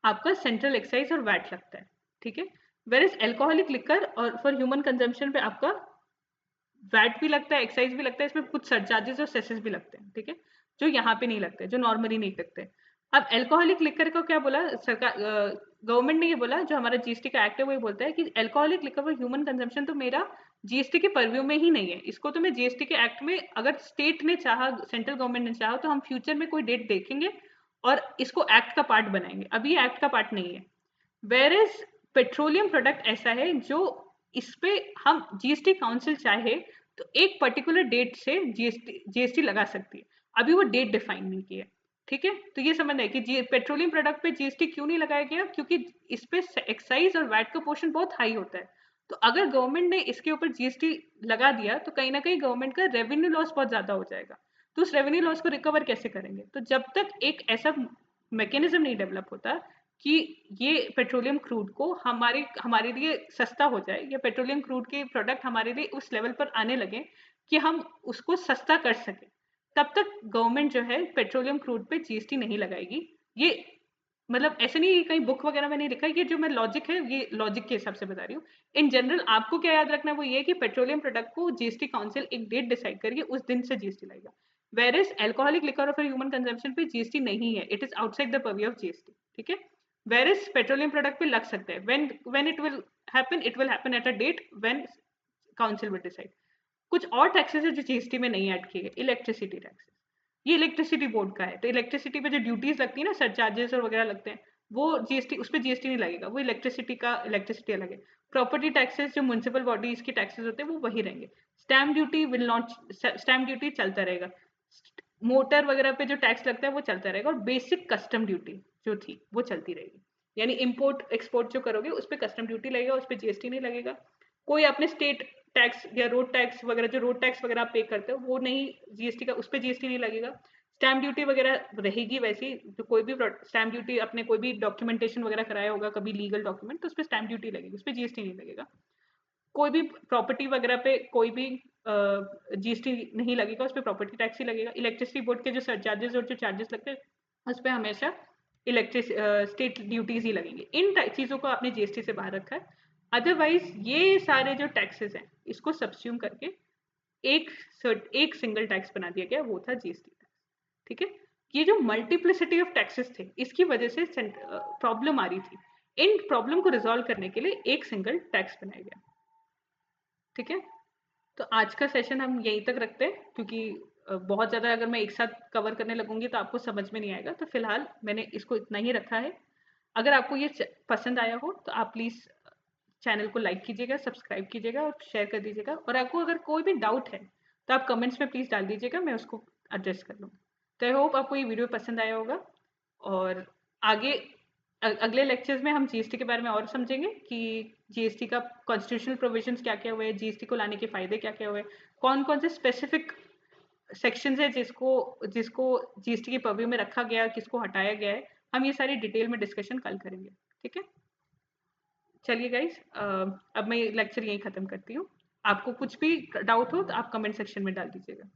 आपका सेंट्रल एक्साइज और वैट लगता है। ठीक है, वेर इज एल्कोहलिक लिकर और फॉर ह्यूमन कंजम्पशन पे आपका वैट भी लगता है, एक्साइज भी लगता है, इसमें कुछ सरचार्जेस और सेसेस भी लगते हैं। ठीक है, जो यहाँ पे नहीं लगते, जो नॉर्मली नहीं लगते। अब एल्कोहलिक लिकर को क्या बोला सरकार, गवर्नमेंट ने ये बोला, जो हमारा जीएसटी का एक्ट है वो ये बोलता है कि alcoholic liquor for human consumption तो मेरा जीएसटी के परव्यू में ही नहीं है, इसको तो मैं जीएसटी के एक्ट में, अगर स्टेट ने चाहा, सेंट्रल गवर्नमेंट ने चाहा तो हम फ्यूचर में कोई डेट देखेंगे और इसको एक्ट का पार्ट बनाएंगे, अभी ये एक्ट का पार्ट नहीं है। वेर इज पेट्रोलियम प्रोडक्ट ऐसा है जो इस पे हम जीएसटी काउंसिल चाहे तो एक पर्टिकुलर डेट से जीएसटी लगा सकती है, अभी वो डेट डिफाइन नहीं की है। ठीक है, तो ये समझना है कि पेट्रोलियम प्रोडक्ट पे जीएसटी क्यों नहीं लगाया गया, क्योंकि इस पे एक्साइज और वैट का पोर्शन बहुत हाई होता है। तो अगर गवर्नमेंट ने इसके ऊपर जीएसटी लगा दिया तो कहीं ना कहीं गवर्नमेंट का रेवेन्यू लॉस बहुत ज्यादा हो जाएगा। तो उस रेवेन्यू लॉस को रिकवर कैसे करेंगे, तो जब तक एक ऐसा मैकेनिज्म नहीं डेवलप होता कि ये पेट्रोलियम क्रूड को हमारे हमारे लिए सस्ता हो जाए, या पेट्रोलियम क्रूड के प्रोडक्ट हमारे लिए उस लेवल पर आने लगे कि हम उसको सस्ता कर सकें, तब तक गवर्नमेंट जो है पेट्रोलियम क्रूड पे जीएसटी नहीं लगाएगी। ये मतलब ऐसे नहीं, कहीं बुक वगैरह में नहीं लिखा, ये जो मैं लॉजिक है ये लॉजिक के हिसाब से बता रही हूँ। इन जनरल आपको क्या याद रखना है वो ये कि पेट्रोलियम प्रोडक्ट को जीएसटी काउंसिल एक डेट डिसाइड करके उस दिन से जीएसटी लगेगा। वेर इज एल्कोहलिक लिकर और ह्यूमन कंजम्पशन पे जीएसटी नहीं है, it is outside the purview of GST. ठीक है, वेर इज पेट्रोलियम प्रोडक्ट पे लग सकता है, when it will happen at a date when council will decide. कुछ और टैक्सेस है जो जीएसटी में नहीं ऐड किए गए, इलेक्ट्रिसिटी टैक्सेस, ये इलेक्ट्रिसिटी बोर्ड का है, तो इलेक्ट्रिसिटी पे जो ड्यूटीज लगती है ना, सरचार्जेस और वगैरह लगते हैं, वो जीएसटी, उस पर जीएसटी नहीं लगेगा, वो इलेक्ट्रिसिटी अलग है। प्रॉपर्टी टैक्सेस जो म्युनिसिपल बॉडीज के टैक्सेस होते हैं वो वही रहेंगे। Stamp duty will not, stamp duty चलता रहेगा। मोटर वगैरह पे जो टैक्स लगता है वो चलता रहेगा, और बेसिक कस्टम ड्यूटी जो थी वो चलती रहेगी, यानी इंपोर्ट एक्सपोर्ट जो करोगे उस पर कस्टम ड्यूटी लगेगा, उस पर जीएसटी नहीं लगेगा। कोई अपने स्टेट टैक्स या रोड टैक्स वगैरह, जो रोड टैक्स वगैरह आप पे करते हो वो नहीं, जीएसटी का उस पर जीएसटी नहीं लगेगा। स्टैम्प ड्यूटी वगैरह रहेगी वैसी, तो कोई भी स्टैम्प ड्यूटी अपने कोई भी डॉक्यूमेंटेशन वगैरह कराया होगा कभी लीगल डॉक्यूमेंट, तो उस पर स्टैम्प ड्यूटी लगेगी, उस पर जीएसटी नहीं लगेगा। कोई भी प्रॉपर्टी वगैरह पे कोई भी जीएसटी नहीं लगेगा, उस पर प्रॉपर्टी टैक्स ही लगेगा। इलेक्ट्रिसिटी बोर्ड के जो सरचार्जेस और जो चार्जेस लगते हैं उस पर हमेशा इलेक्ट्रिक स्टेट ड्यूटीज ही लगेंगे। इन चीज़ों को आपने जीएसटी से बाहर रखा है। अदरवाइज ये सारे जो टैक्सेस हैं इसको सब्स्यूम करके एक एक सिंगल टैक्स बना दिया गया, वो था जीएसटी टैक्स। ठीक है, ये जो मल्टीप्लिसिटी ऑफ टैक्सेस थे इसकी वजह से प्रॉब्लम आ रही थी। इन प्रॉब्लम को रिजॉल्व करने के लिए एक सिंगल टैक्स बनाया गया। ठीक है, तो आज का सेशन हम यहीं तक रखते हैं, क्योंकि बहुत ज़्यादा अगर मैं एक साथ कवर करने लगूंगी तो आपको समझ में नहीं आएगा। तो फिलहाल मैंने इसको इतना ही रखा है। अगर आपको ये पसंद आया हो तो आप प्लीज़ चैनल को लाइक कीजिएगा, सब्सक्राइब कीजिएगा और शेयर कर दीजिएगा। और आपको अगर कोई भी डाउट है तो आप कमेंट्स में प्लीज़ डाल दीजिएगा, मैं उसको एड्रेस कर लूँगी। तो आई होप आपको ये वीडियो पसंद आया होगा। और आगे अगले लेक्चर्स में हम जीएसटी के बारे में और समझेंगे कि जीएसटी का कॉन्स्टिट्यूशनल प्रोविजंस क्या क्या हुए, जीएसटी को लाने के फायदे क्या क्या हुए, कौन कौन से स्पेसिफिक सेक्शंस है जिसको जिसको जीएसटी के पर्व्यू में रखा गया, किसको हटाया गया है। हम ये सारी डिटेल में डिस्कशन कल करेंगे। ठीक है, चलिए गाइस, अब मैं लेक्चर यहीं ख़त्म करती हूँ। आपको कुछ भी डाउट हो तो आप कमेंट सेक्शन में डाल दीजिएगा।